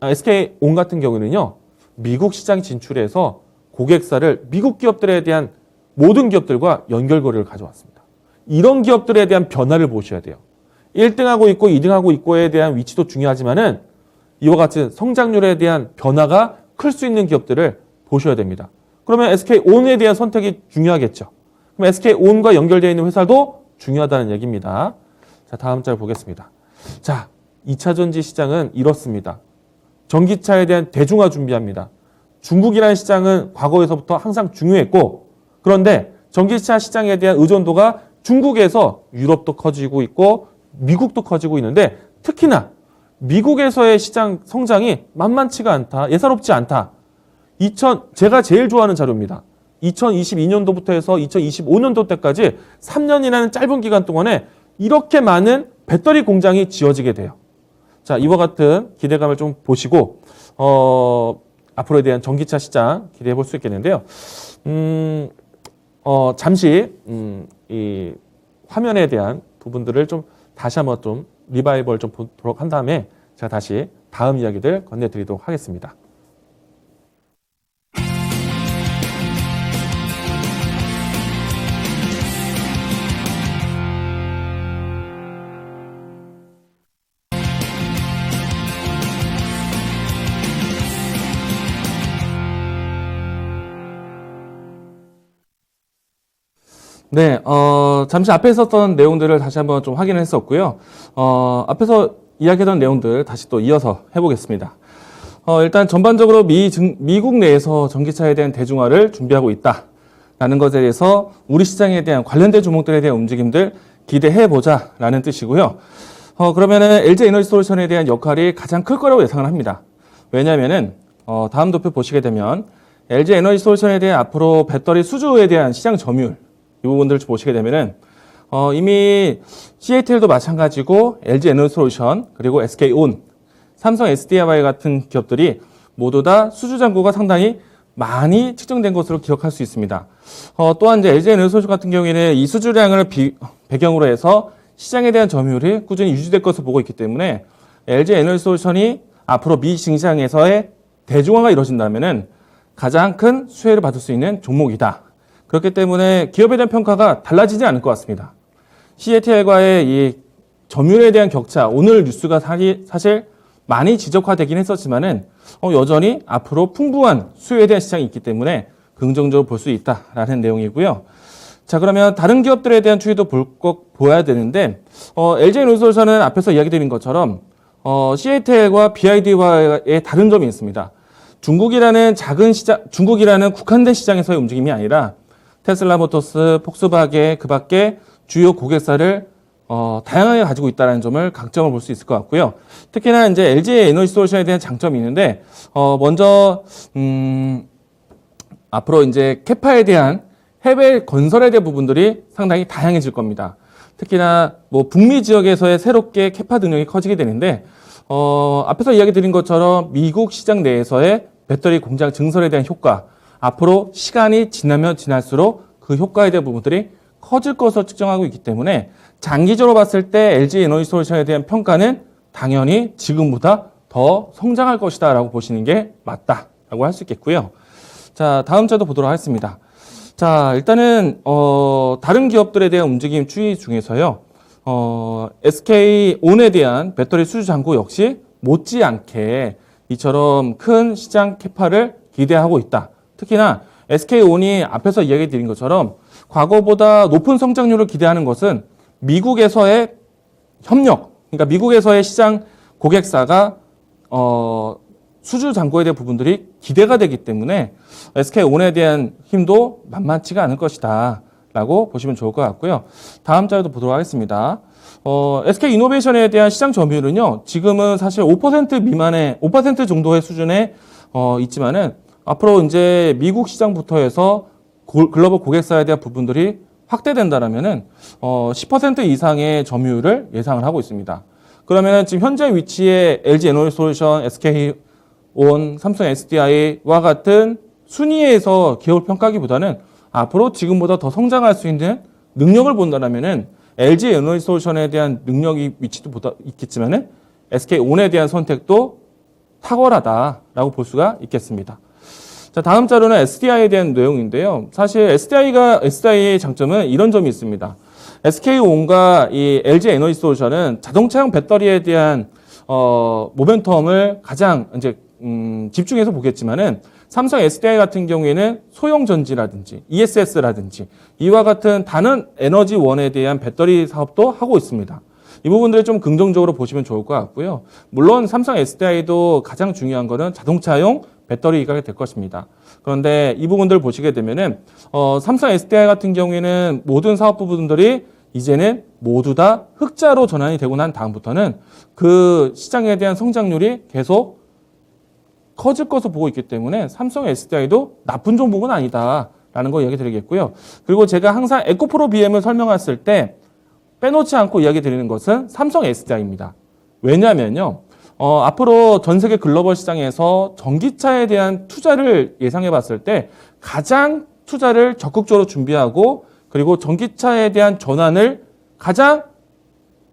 SK온 같은 경우는요, 미국 시장 진출해서 고객사를 미국 기업들에 대한 모든 기업들과 연결고리를 가져왔습니다. 이런 기업들에 대한 변화를 보셔야 돼요. 1등하고 있고 2등하고 있고에 대한 위치도 중요하지만은 이와 같이 성장률에 대한 변화가 클 수 있는 기업들을 보셔야 됩니다. 그러면 SK온에 대한 선택이 중요하겠죠. 그럼 SK온과 연결되어 있는 회사도 중요하다는 얘기입니다. 자, 다음 짤 보겠습니다. 자, 2차 전지 시장은 이렇습니다. 전기차에 대한 대중화 준비합니다. 중국이라는 시장은 과거에서부터 항상 중요했고, 그런데 전기차 시장에 대한 의존도가 중국에서 유럽도 커지고 있고 미국도 커지고 있는데, 특히나 미국에서의 시장 성장이 만만치가 않다, 예사롭지 않다. 제가 제일 좋아하는 자료입니다. 2022년도부터 해서 2025년도 때까지 3년이라는 짧은 기간 동안에 이렇게 많은 배터리 공장이 지어지게 돼요. 자, 이와 같은 기대감을 좀 보시고 앞으로에 대한 전기차 시장 기대해 볼 수 있겠는데요. 잠시 이 화면에 대한 부분들을 좀 다시 한번 좀 리바이벌 좀 보도록 한 다음에 제가 다시 다음 이야기들 건네드리도록 하겠습니다. 네, 잠시 앞에 있었던 내용들을 다시 한번 좀 확인을 했었고요. 앞에서 이야기했던 내용들 다시 또 이어서 해보겠습니다. 일단 전반적으로 미국 내에서 전기차에 대한 대중화를 준비하고 있다라는 것에 대해서 우리 시장에 대한 관련된 종목들에 대한 움직임들 기대해보자라는 뜻이고요. 그러면은 LG 에너지 솔루션에 대한 역할이 가장 클 거라고 예상을 합니다. 왜냐면은, 다음 도표 보시게 되면 LG 에너지 솔루션에 대한 앞으로 배터리 수주에 대한 시장 점유율, 이 부분들을 보시게 되면은, 이미 CATL도 마찬가지고 LG 에너지 솔루션, 그리고 SK온, 삼성 SDI 같은 기업들이 모두 다 수주 잔고가 상당히 많이 측정된 것으로 기억할 수 있습니다. 또한 이제 LG 에너지 솔루션 같은 경우에는 이 수주량을 배경으로 해서 시장에 대한 점유율이 꾸준히 유지될 것으로 보고 있기 때문에 LG 에너지 솔루션이 앞으로 미 시장에서의 대중화가 이루어진다면은 가장 큰 수혜를 받을 수 있는 종목이다. 그렇기 때문에 기업에 대한 평가가 달라지지 않을 것 같습니다. CATL과의 이 점유율에 대한 격차, 오늘 뉴스가 사실 많이 지적화되긴 했었지만은 여전히 앞으로 풍부한 수요에 대한 시장이 있기 때문에 긍정적으로 볼 수 있다라는 내용이고요. 자, 그러면 다른 기업들에 대한 추이도 보야 되는데 LG 에너지솔루션은 앞에서 이야기 드린 것처럼 CATL과 BID와의 다른 점이 있습니다. 중국이라는 국한된 시장에서의 움직임이 아니라 테슬라 모터스, 폭스바겐, 그 밖에 주요 고객사를 다양하게 가지고 있다는 점을 강점을 볼 수 있을 것 같고요. 특히나 이제 LG 에너지 솔루션에 대한 장점이 있는데, 먼저, 앞으로 이제 캐파에 대한 해외 건설에 대한 부분들이 상당히 다양해질 겁니다. 특히나 뭐 북미 지역에서의 새롭게 캐파 능력이 커지게 되는데, 앞에서 이야기 드린 것처럼 미국 시장 내에서의 배터리 공장 증설에 대한 효과, 앞으로 시간이 지나면 지날수록 그 효과에 대한 부분들이 커질 것으로 측정하고 있기 때문에 장기적으로 봤을 때 LG 에너지 솔루션에 대한 평가는 당연히 지금보다 더 성장할 것이다 라고 보시는 게 맞다라고 할 수 있겠고요. 자, 다음 자도 보도록 하겠습니다. 자, 일단은 다른 기업들에 대한 움직임 추이 중에서요. SK온에 대한 배터리 수주 잔고 역시 못지않게 이처럼 큰 시장 캐파를 기대하고 있다. 특히나 SK온이 앞에서 이야기 드린 것처럼 과거보다 높은 성장률을 기대하는 것은 미국에서의 협력, 그러니까 미국에서의 시장 고객사가 수주 잔고에 대한 부분들이 기대가 되기 때문에 SK온에 대한 힘도 만만치가 않을 것이다 라고 보시면 좋을 것 같고요. 다음 자료도 보도록 하겠습니다. SK이노베이션에 대한 시장 점유율은요, 지금은 사실 5% 정도의 수준에 있지만은 앞으로 이제 미국 시장부터 해서 글로벌 고객사에 대한 부분들이 확대된다라면은 10% 이상의 점유율을 예상을 하고 있습니다. 그러면은 지금 현재 위치에 LG 에너지 솔루션, SK온, 삼성 SDI와 같은 순위에서 기업을 평가하기보다는 앞으로 지금보다 더 성장할 수 있는 능력을 본다라면은 LG 에너지 솔루션에 대한 능력이 위치도 있겠지만은 SK온에 대한 선택도 탁월하다라고 볼 수가 있겠습니다. 자, 다음 자료는 SDI에 대한 내용인데요. 사실 SDI의 장점은 이런 점이 있습니다. SK온과 이 LG 에너지 솔루션은 자동차용 배터리에 대한 모멘텀을 가장 이제 집중해서 보겠지만은 삼성 SDI 같은 경우에는 소형 전지라든지 ESS라든지 이와 같은 다른 에너지원에 대한 배터리 사업도 하고 있습니다. 이 부분들을 좀 긍정적으로 보시면 좋을 것 같고요. 물론 삼성 SDI도 가장 중요한 거는 자동차용 배터리가 될 것입니다. 그런데 이 부분들을 보시게 되면은 삼성 SDI 같은 경우에는 모든 사업 부분들이 이제는 모두 다 흑자로 전환이 되고 난 다음부터는 그 시장에 대한 성장률이 계속 커질 것으로 보고 있기 때문에 삼성 SDI도 나쁜 종목은 아니다라는 거 이야기 드리겠고요. 그리고 제가 항상 에코프로 BM을 설명했을 때 빼놓지 않고 이야기 드리는 것은 삼성 SDI입니다. 왜냐하면요. 앞으로 전 세계 글로벌 시장에서 전기차에 대한 투자를 예상해 봤을 때 가장 투자를 적극적으로 준비하고 그리고 전기차에 대한 전환을 가장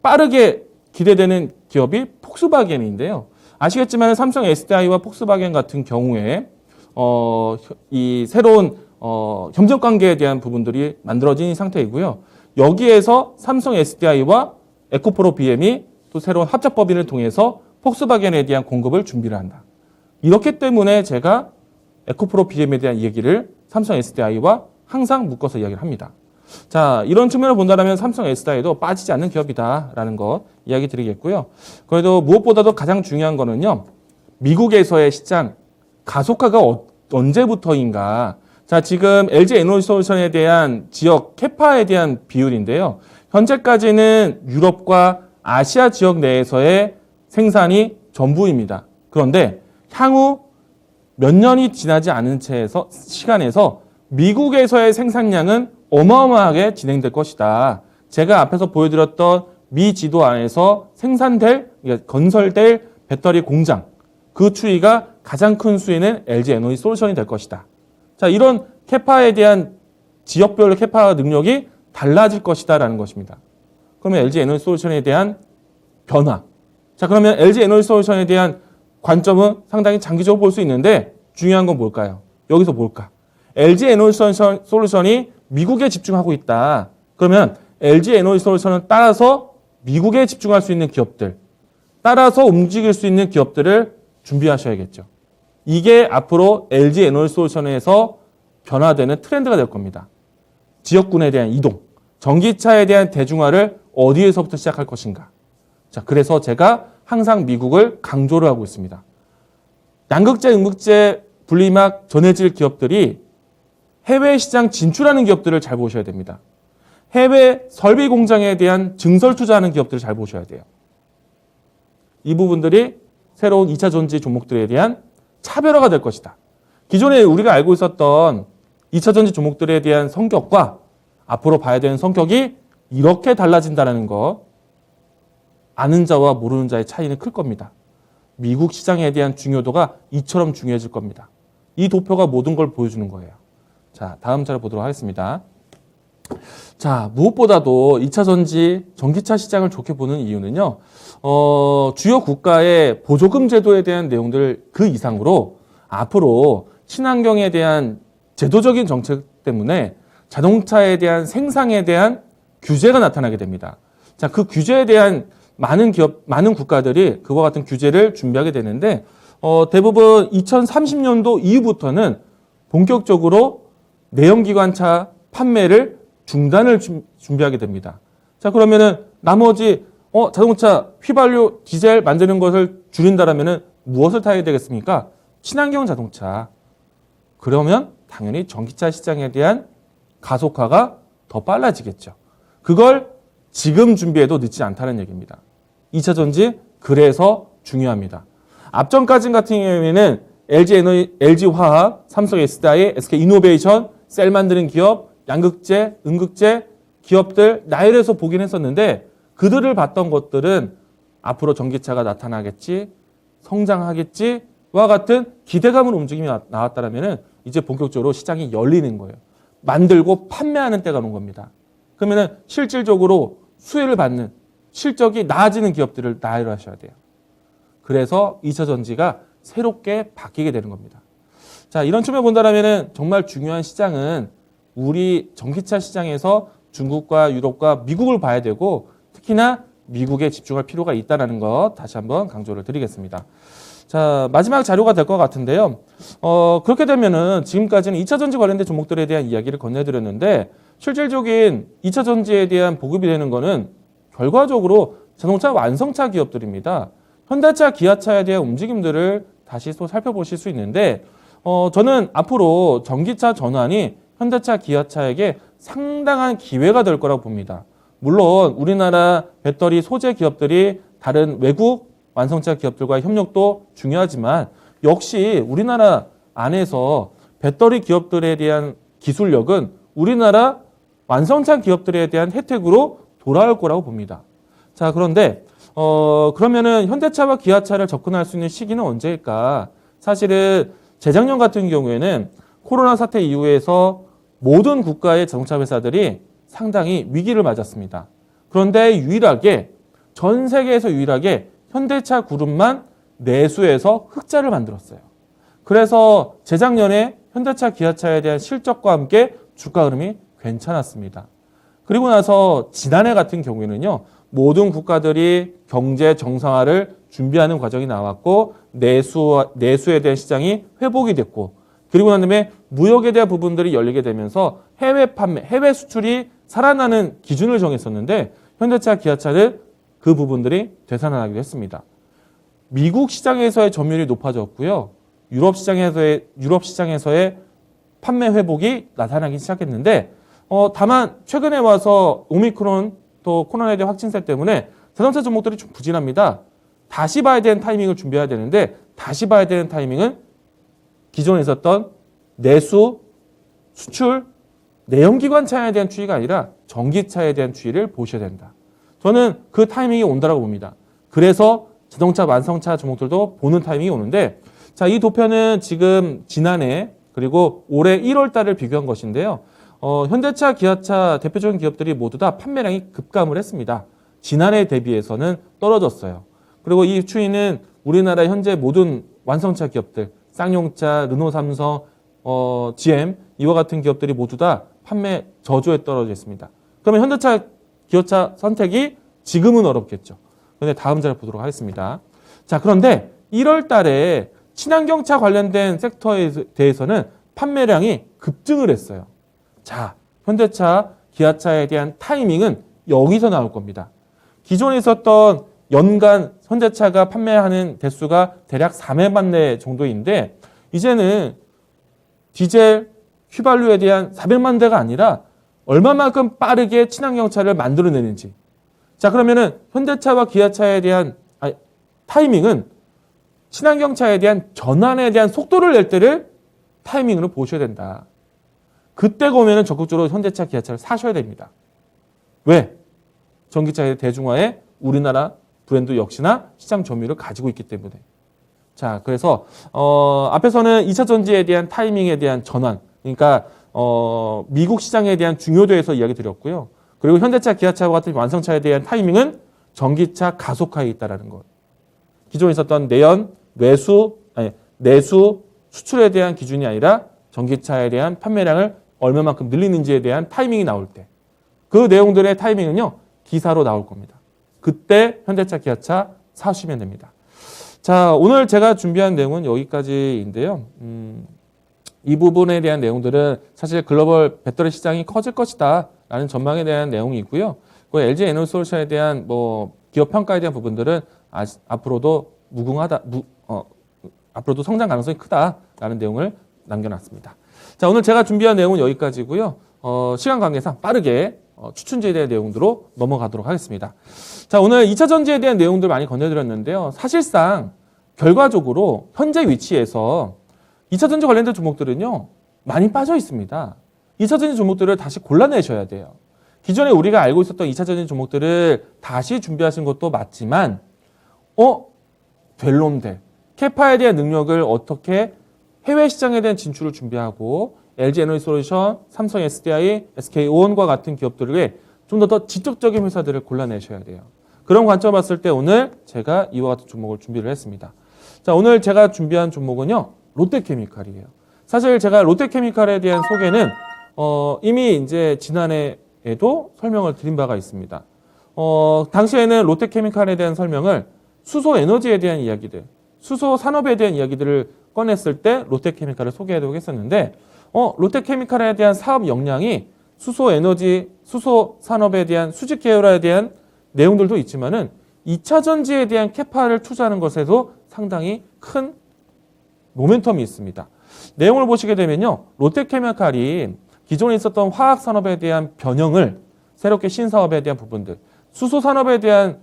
빠르게 기대되는 기업이 폭스바겐인데요. 아시겠지만 삼성 SDI와 폭스바겐 같은 경우에 이 새로운 협력 관계에 대한 부분들이 만들어진 상태이고요. 여기에서 삼성 SDI와 에코프로 BM이 또 새로운 합작 법인을 통해서 폭스바겐에 대한 공급을 준비를 한다. 이렇기 때문에 제가 에코프로 BM에 대한 얘기를 삼성 SDI와 항상 묶어서 이야기를 합니다. 자, 이런 측면을 본다면 삼성 SDI도 빠지지 않는 기업이다라는 거 이야기 드리겠고요. 그래도 무엇보다도 가장 중요한 거는요. 미국에서의 시장 가속화가 언제부터인가. 자, 지금 LG 에너지솔루션에 대한 지역 캐파에 대한 비율인데요. 현재까지는 유럽과 아시아 지역 내에서의 생산이 전부입니다. 그런데 향후 몇 년이 지나지 않은 시간에서 미국에서의 생산량은 어마어마하게 진행될 것이다. 제가 앞에서 보여드렸던 미 지도 안에서 건설될 배터리 공장, 그 추이가 가장 큰 수위는 LG 에너지 솔루션이 될 것이다. 자, 이런 캐파에 대한 지역별 캐파 능력이 달라질 것이다라는 것입니다. 그러면 LG 에너지 솔루션에 대한 변화. 자, 그러면 LG 에너지 솔루션에 대한 관점은 상당히 장기적으로 볼 수 있는데 중요한 건 뭘까요? 여기서 뭘까? LG 에너지 솔루션이 미국에 집중하고 있다. 그러면 LG 에너지 솔루션은 따라서 미국에 집중할 수 있는 기업들, 따라서 움직일 수 있는 기업들을 준비하셔야겠죠. 이게 앞으로 LG 에너지 솔루션에서 변화되는 트렌드가 될 겁니다. 지역군에 대한 이동, 전기차에 대한 대중화를 어디에서부터 시작할 것인가. 자, 그래서 제가 항상 미국을 강조를 하고 있습니다. 양극재, 음극재 분리막 전해질 기업들이 해외 시장 진출하는 기업들을 잘 보셔야 됩니다. 해외 설비 공장에 대한 증설 투자하는 기업들을 잘 보셔야 돼요. 이 부분들이 새로운 2차 전지 종목들에 대한 차별화가 될 것이다. 기존에 우리가 알고 있었던 2차 전지 종목들에 대한 성격과 앞으로 봐야 되는 성격이 이렇게 달라진다는 거, 아는 자와 모르는 자의 차이는 클 겁니다. 미국 시장에 대한 중요도가 이처럼 중요해질 겁니다. 이 도표가 모든 걸 보여주는 거예요. 자, 다음 자료 보도록 하겠습니다. 자, 무엇보다도 2차 전지 전기차 시장을 좋게 보는 이유는요. 주요 국가의 보조금 제도에 대한 내용들 그 이상으로 앞으로 친환경에 대한 제도적인 정책 때문에 자동차에 대한 생산에 대한 규제가 나타나게 됩니다. 자, 그 규제에 대한 많은 국가들이 그와 같은 규제를 준비하게 되는데 대부분 2030년도 이후부터는 본격적으로 내연기관차 판매를 중단을 준비하게 됩니다. 자, 그러면은 나머지 자동차 휘발유 디젤 만드는 것을 줄인다라면은 무엇을 타야 되겠습니까? 친환경 자동차. 그러면 당연히 전기차 시장에 대한 가속화가 더 빨라지겠죠. 그걸 지금 준비해도 늦지 않다는 얘기입니다. 2차 전지 그래서 중요합니다. 앞전까지 같은 경우에는 LG화학, 삼성 SDI, SK이노베이션, 셀 만드는 기업, 양극재, 음극재 기업들 나열해서 보긴 했었는데 그들을 봤던 것들은 앞으로 전기차가 나타나겠지, 성장하겠지와 같은 기대감을 움직임이 나왔다면 이제 본격적으로 시장이 열리는 거예요. 만들고 판매하는 때가 온 겁니다. 그러면 실질적으로 수혜를 받는 실적이 나아지는 기업들을 나열을 하셔야 돼요. 그래서 2차 전지가 새롭게 바뀌게 되는 겁니다. 자, 이런 측면을 본다면 정말 중요한 시장은 우리 전기차 시장에서 중국과 유럽과 미국을 봐야 되고 특히나 미국에 집중할 필요가 있다는 것 다시 한번 강조를 드리겠습니다. 자, 마지막 자료가 될 것 같은데요. 그렇게 되면은 지금까지는 2차 전지 관련된 종목들에 대한 이야기를 건네드렸는데 실질적인 2차 전지에 대한 보급이 되는 거는 결과적으로 자동차 완성차 기업들입니다. 현대차, 기아차에 대한 움직임들을 다시 또 살펴보실 수 있는데 저는 앞으로 전기차 전환이 현대차, 기아차에게 상당한 기회가 될 거라고 봅니다. 물론 우리나라 배터리 소재 기업들이 다른 외국 완성차 기업들과의 협력도 중요하지만 역시 우리나라 안에서 배터리 기업들에 대한 기술력은 우리나라 완성차 기업들에 대한 혜택으로 돌아올 거라고 봅니다. 자, 그런데 그러면은 현대차와 기아차를 접근할 수 있는 시기는 언제일까? 사실은 재작년 같은 경우에는 코로나 사태 이후에서 모든 국가의 자동차 회사들이 상당히 위기를 맞았습니다. 그런데 유일하게 전 세계에서 유일하게 현대차 그룹만 내수해서 흑자를 만들었어요. 그래서 재작년에 현대차, 기아차에 대한 실적과 함께 주가 흐름이 괜찮았습니다. 그리고 나서 지난해 같은 경우에는요. 모든 국가들이 경제 정상화를 준비하는 과정이 나왔고 내수에 대한 시장이 회복이 됐고 그리고 난 다음에 무역에 대한 부분들이 열리게 되면서 해외 판매, 해외 수출이 살아나는 기준을 정했었는데 현대차, 기아차는 그 부분들이 되살아나기도 했습니다. 미국 시장에서의 점유율이 높아졌고요. 유럽 시장에서의 판매 회복이 나타나기 시작했는데 다만 최근에 와서 오미크론 또 코로나19 확진세 때문에 자동차 종목들이 좀 부진합니다. 다시 봐야 되는 타이밍을 준비해야 되는데 다시 봐야 되는 타이밍은 기존에 있었던 내수, 수출, 내연기관차에 대한 추이가 아니라 전기차에 대한 추이를 보셔야 된다. 저는 그 타이밍이 온다고 봅니다. 그래서 자동차 완성차 종목들도 보는 타이밍이 오는데 자, 이 도표는 지금 지난해 그리고 올해 1월 달을 비교한 것인데요. 현대차, 기아차 대표적인 기업들이 모두 다 판매량이 급감을 했습니다. 지난해 대비해서는 떨어졌어요. 그리고 이 추이는 우리나라 현재 모든 완성차 기업들, 쌍용차, 르노, 삼성, GM 이와 같은 기업들이 모두 다 판매 저조에 떨어져 있습니다. 그러면 현대차, 기아차 선택이 지금은 어렵겠죠. 그런데 다음 자료 보도록 하겠습니다. 자, 그런데 1월 달에 친환경차 관련된 섹터에 대해서는 판매량이 급증을 했어요. 자, 현대차, 기아차에 대한 타이밍은 여기서 나올 겁니다. 기존에 있었던 연간 현대차가 판매하는 대수가 대략 400만 대 정도인데 이제는 디젤, 휘발유에 대한 400만 대가 아니라 얼마만큼 빠르게 친환경차를 만들어내는지. 자, 그러면은 현대차와 기아차에 대한 타이밍은 친환경차에 대한 전환에 대한 속도를 낼 때를 타이밍으로 보셔야 된다. 그때가 오면은 적극적으로 현대차, 기아차를 사셔야 됩니다. 왜? 전기차의 대중화에 우리나라 브랜드 역시나 시장 점유율을 가지고 있기 때문에. 자, 그래서 앞에서는 2차 전지에 대한 타이밍에 대한 전환, 그러니까 미국 시장에 대한 중요도에서 이야기 드렸고요. 그리고 현대차, 기아차와 같은 완성차에 대한 타이밍은 전기차 가속화에 있다라는 것. 기존에 있었던 내수, 수출에 대한 기준이 아니라 전기차에 대한 판매량을 얼마만큼 늘리는지에 대한 타이밍이 나올 때. 그 내용들의 타이밍은요, 기사로 나올 겁니다. 그때 현대차, 기아차 사시면 됩니다. 자, 오늘 제가 준비한 내용은 여기까지인데요. 이 부분에 대한 내용들은 사실 글로벌 배터리 시장이 커질 것이다 라는 전망에 대한 내용이고요. 그 LG 에너지솔루션에 대한 기업 평가에 대한 부분들은 앞으로도 앞으로도 성장 가능성이 크다라는 내용을 남겨놨습니다. 자, 오늘 제가 준비한 내용은 여기까지고요. 시간 관계상 빠르게 추천주에 대한 내용으로 넘어가도록 하겠습니다. 자, 오늘 2차 전지에 대한 내용들 많이 건네드렸는데요. 사실상 결과적으로 현재 위치에서 2차 전지 관련된 종목들은요, 많이 빠져 있습니다. 2차 전지 종목들을 다시 골라내셔야 돼요. 기존에 우리가 알고 있었던 2차 전지 종목들을 다시 준비하신 것도 맞지만, 될 놈 돼. 캐파에 대한 능력을 어떻게 해외 시장에 대한 진출을 준비하고 LG 에너지솔루션, 삼성 SDI, SK온과 같은 기업들에 좀 더 지적적인 회사들을 골라내셔야 돼요. 그런 관점을 봤을 때 오늘 제가 이와 같은 종목을 준비를 했습니다. 자, 오늘 제가 준비한 종목은요, 롯데케미칼이에요. 사실 제가 롯데케미칼에 대한 소개는 이미 이제 지난해에도 설명을 드린 바가 있습니다. 당시에는 롯데케미칼에 대한 설명을 수소 에너지에 대한 이야기들, 수소 산업에 대한 이야기들을 꺼냈을 때 롯데케미칼을 소개해드리고 했었는데, 롯데케미칼에 대한 사업 역량이 수소 에너지, 수소 산업에 대한 수직 계열화에 대한 내용들도 있지만은 2차 전지에 대한 캐파를 투자하는 것에도 상당히 큰 모멘텀이 있습니다. 내용을 보시게 되면요, 롯데케미칼이 기존에 있었던 화학 산업에 대한 변형을 새롭게 신사업에 대한 부분들, 수소 산업에 대한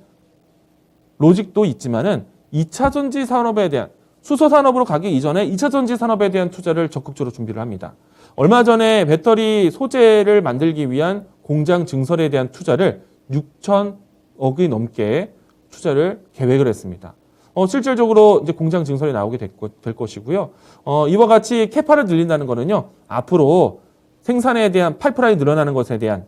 로직도 있지만은 2차 전지 산업에 대한 수소 산업으로 가기 이전에 2차 전지 산업에 대한 투자를 적극적으로 준비를 합니다. 얼마 전에 배터리 소재를 만들기 위한 공장 증설에 대한 투자를 6천억이 넘게 투자를 계획을 했습니다. 실질적으로 이제 공장 증설이 나오게 될 것이고요. 이와 같이 캐파를 늘린다는 거는요, 앞으로 생산에 대한 파이프라인이 늘어나는 것에 대한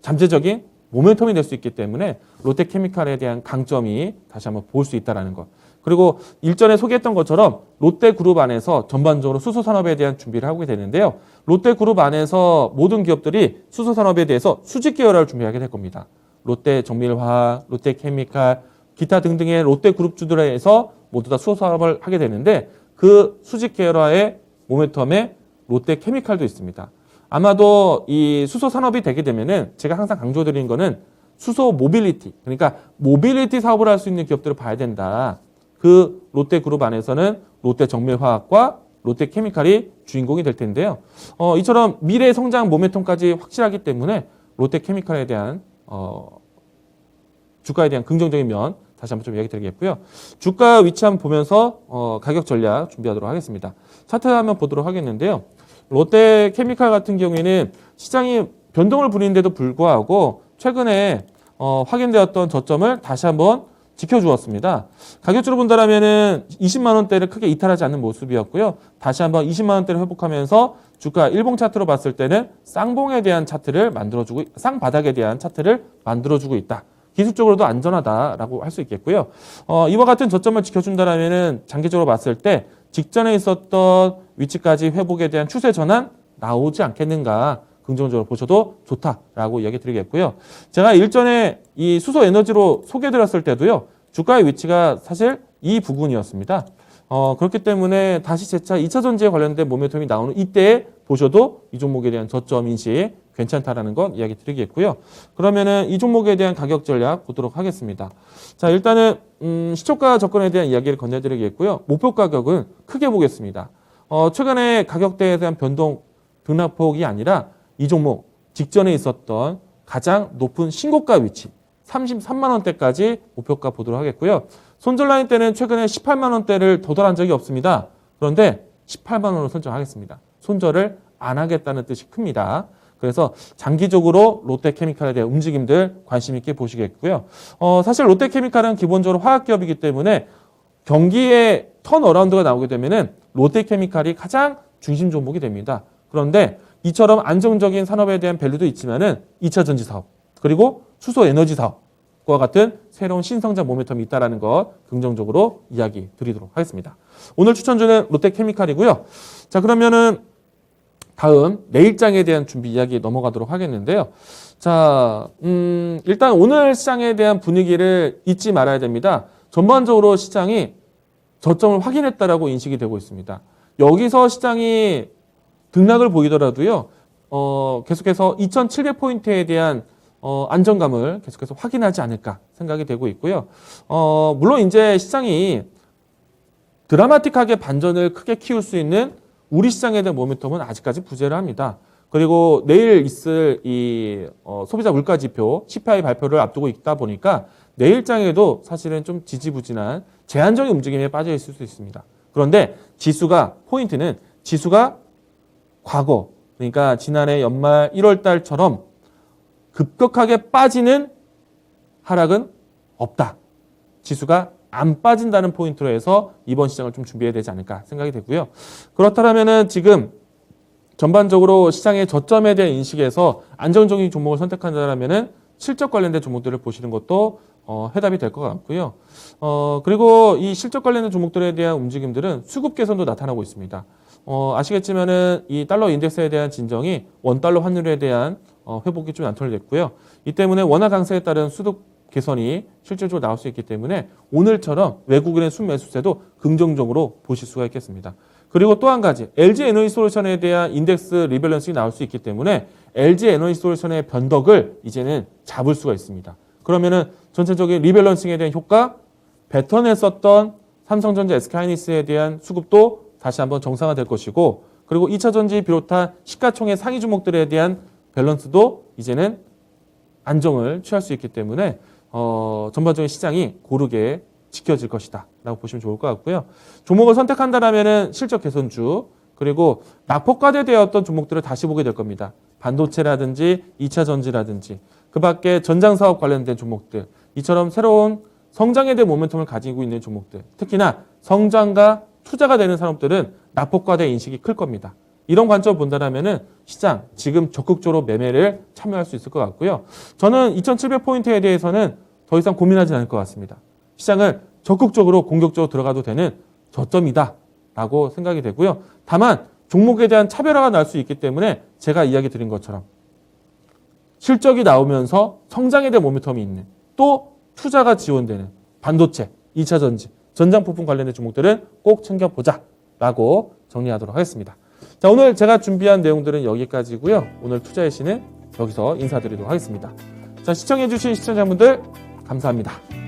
잠재적인 모멘텀이 될 수 있기 때문에 롯데케미칼에 대한 강점이 다시 한번 볼 수 있다는 것. 그리고 일전에 소개했던 것처럼 롯데그룹 안에서 전반적으로 수소산업에 대한 준비를 하게 되는데요. 롯데그룹 안에서 모든 기업들이 수소산업에 대해서 수직 계열화를 준비하게 될 겁니다. 롯데정밀화학, 롯데케미칼, 기타 등등의 롯데그룹주들에서 모두 다 수소산업을 하게 되는데 그 수직 계열화의 모멘텀에 롯데케미칼도 있습니다. 아마도 이 수소 산업이 되게 되면은 제가 항상 강조드리는 거는 수소 모빌리티, 그러니까 모빌리티 사업을 할 수 있는 기업들을 봐야 된다. 그 롯데그룹 안에서는 롯데정밀화학과 롯데케미칼이 주인공이 될 텐데요. 이처럼 미래 성장 모멘텀까지 확실하기 때문에 롯데케미칼에 대한 주가에 대한 긍정적인 면 다시 한번 좀 이야기 드리겠고요. 주가 위치 한번 보면서 가격 전략 준비하도록 하겠습니다. 차트 한번 보도록 하겠는데요. 롯데케미칼 같은 경우에는 시장이 변동을 부리는데도 불구하고 최근에 확인되었던 저점을 다시 한번 지켜주었습니다. 가격으로 본다면은 20만 원대를 크게 이탈하지 않는 모습이었고요. 다시 한번 20만 원대를 회복하면서 주가 일봉 차트로 봤을 때는 쌍봉에 대한 차트를 만들어주고 쌍바닥에 대한 차트를 만들어주고 있다. 기술적으로도 안전하다라고 할 수 있겠고요. 이와 같은 저점을 지켜준다면은 장기적으로 봤을 때 직전에 있었던 위치까지 회복에 대한 추세 전환 나오지 않겠는가 긍정적으로 보셔도 좋다라고 이야기 드리겠고요. 제가 일전에 이 수소 에너지로 소개드렸을 때도요. 주가의 위치가 사실 이 부분이었습니다. 그렇기 때문에 다시 재차 2차 전지에 관련된 모멘텀이 나오는 이때에 보셔도 이 종목에 대한 저점 인식 괜찮다라는 건 이야기 드리겠고요. 그러면은 이 종목에 대한 가격 전략 보도록 하겠습니다. 자, 일단은 시초가 접근에 대한 이야기를 건네드리겠고요. 목표 가격은 크게 보겠습니다. 최근에 가격대에 대한 변동 등락폭이 아니라 이 종목 직전에 있었던 가장 높은 신고가 위치 33만 원대까지 목표가 보도록 하겠고요. 손절 라인 때는 최근에 18만 원대를 도달한 적이 없습니다. 그런데 18만 원으로 설정하겠습니다. 손절을 안 하겠다는 뜻이 큽니다. 그래서 장기적으로 롯데케미칼에 대한 움직임들 관심 있게 보시겠고요. 사실 롯데케미칼은 기본적으로 화학기업이기 때문에 경기에 턴어라운드가 나오게 되면은 롯데케미칼이 가장 중심 종목이 됩니다. 그런데 이처럼 안정적인 산업에 대한 밸류도 있지만은 2차 전지 사업 그리고 수소 에너지 사업과 같은 새로운 신성장 모멘텀이 있다라는 것 긍정적으로 이야기 드리도록 하겠습니다. 오늘 추천주는 롯데케미칼이고요. 자, 그러면은 다음 내일장에 대한 준비 이야기 넘어가도록 하겠는데요. 자, 일단 오늘 시장에 대한 분위기를 잊지 말아야 됩니다. 전반적으로 시장이 저점을 확인했다라고 인식이 되고 있습니다. 여기서 시장이 등락을 보이더라도요, 계속해서 2,700포인트에 대한 안정감을 계속해서 확인하지 않을까 생각이 되고 있고요. 물론 이제 시장이 드라마틱하게 반전을 크게 키울 수 있는 우리 시장에 대한 모멘텀은 아직까지 부재를 합니다. 그리고 내일 있을 이 소비자 물가 지표 CPI 발표를 앞두고 있다 보니까 내일장에도 사실은 좀 지지부진한 제한적인 움직임에 빠져 있을 수 있습니다. 그런데 포인트는 지수가 과거, 그러니까 지난해 연말 1월 달처럼 급격하게 빠지는 하락은 없다. 지수가 안 빠진다는 포인트로 해서 이번 시장을 좀 준비해야 되지 않을까 생각이 되고요. 그렇다면은 지금 전반적으로 시장의 저점에 대한 인식에서 안정적인 종목을 선택한다면은 실적 관련된 종목들을 보시는 것도 해답이 될 것 같고요. 그리고 이 실적 관련된 종목들에 대한 움직임들은 수급 개선도 나타나고 있습니다. 아시겠지만은 이 달러 인덱스에 대한 진정이 원달러 환율에 대한 회복이 좀 나타났고요. 이 때문에 원화 강세에 따른 수급 개선이 실질적으로 나올 수 있기 때문에 오늘처럼 외국인의 순매수세도 긍정적으로 보실 수가 있겠습니다. 그리고 또 한 가지 LG 에너지솔루션에 대한 인덱스 리밸런싱이 나올 수 있기 때문에 LG 에너지솔루션의 변덕을 이제는 잡을 수가 있습니다. 그러면은 전체적인 리밸런싱에 대한 효과, 뱉어냈었던 삼성전자, SK하이닉스에 대한 수급도 다시 한번 정상화될 것이고, 그리고 2차전지 비롯한 시가총액 상위 종목들에 대한 밸런스도 이제는 안정을 취할 수 있기 때문에 전반적인 시장이 고르게 지켜질 것이다 라고 보시면 좋을 것 같고요. 종목을 선택한다라면은 실적 개선주, 그리고 낙폭과대되었던 종목들을 다시 보게 될 겁니다. 반도체라든지 2차 전지라든지 그 밖에 전장사업 관련된 종목들, 이처럼 새로운 성장에 대한 모멘텀을 가지고 있는 종목들, 특히나 성장과 투자가 되는 산업들은 낙폭과대 인식이 클 겁니다. 이런 관점을 본다면은 시장 지금 적극적으로 매매를 참여할 수 있을 것 같고요. 저는 2700포인트에 대해서는 더 이상 고민하지 않을 것 같습니다. 시장을 적극적으로 공격적으로 들어가도 되는 저점이다 라고 생각이 되고요. 다만 종목에 대한 차별화가 날 수 있기 때문에 제가 이야기 드린 것처럼 실적이 나오면서 성장에 대한 모멘텀이 있는, 또 투자가 지원되는 반도체, 2차 전지, 전장부품 관련된 종목들은 꼭 챙겨보자 라고 정리하도록 하겠습니다. 자, 오늘 제가 준비한 내용들은 여기까지고요. 오늘 투자의 신은 여기서 인사드리도록 하겠습니다. 자, 시청해주신 시청자분들 감사합니다.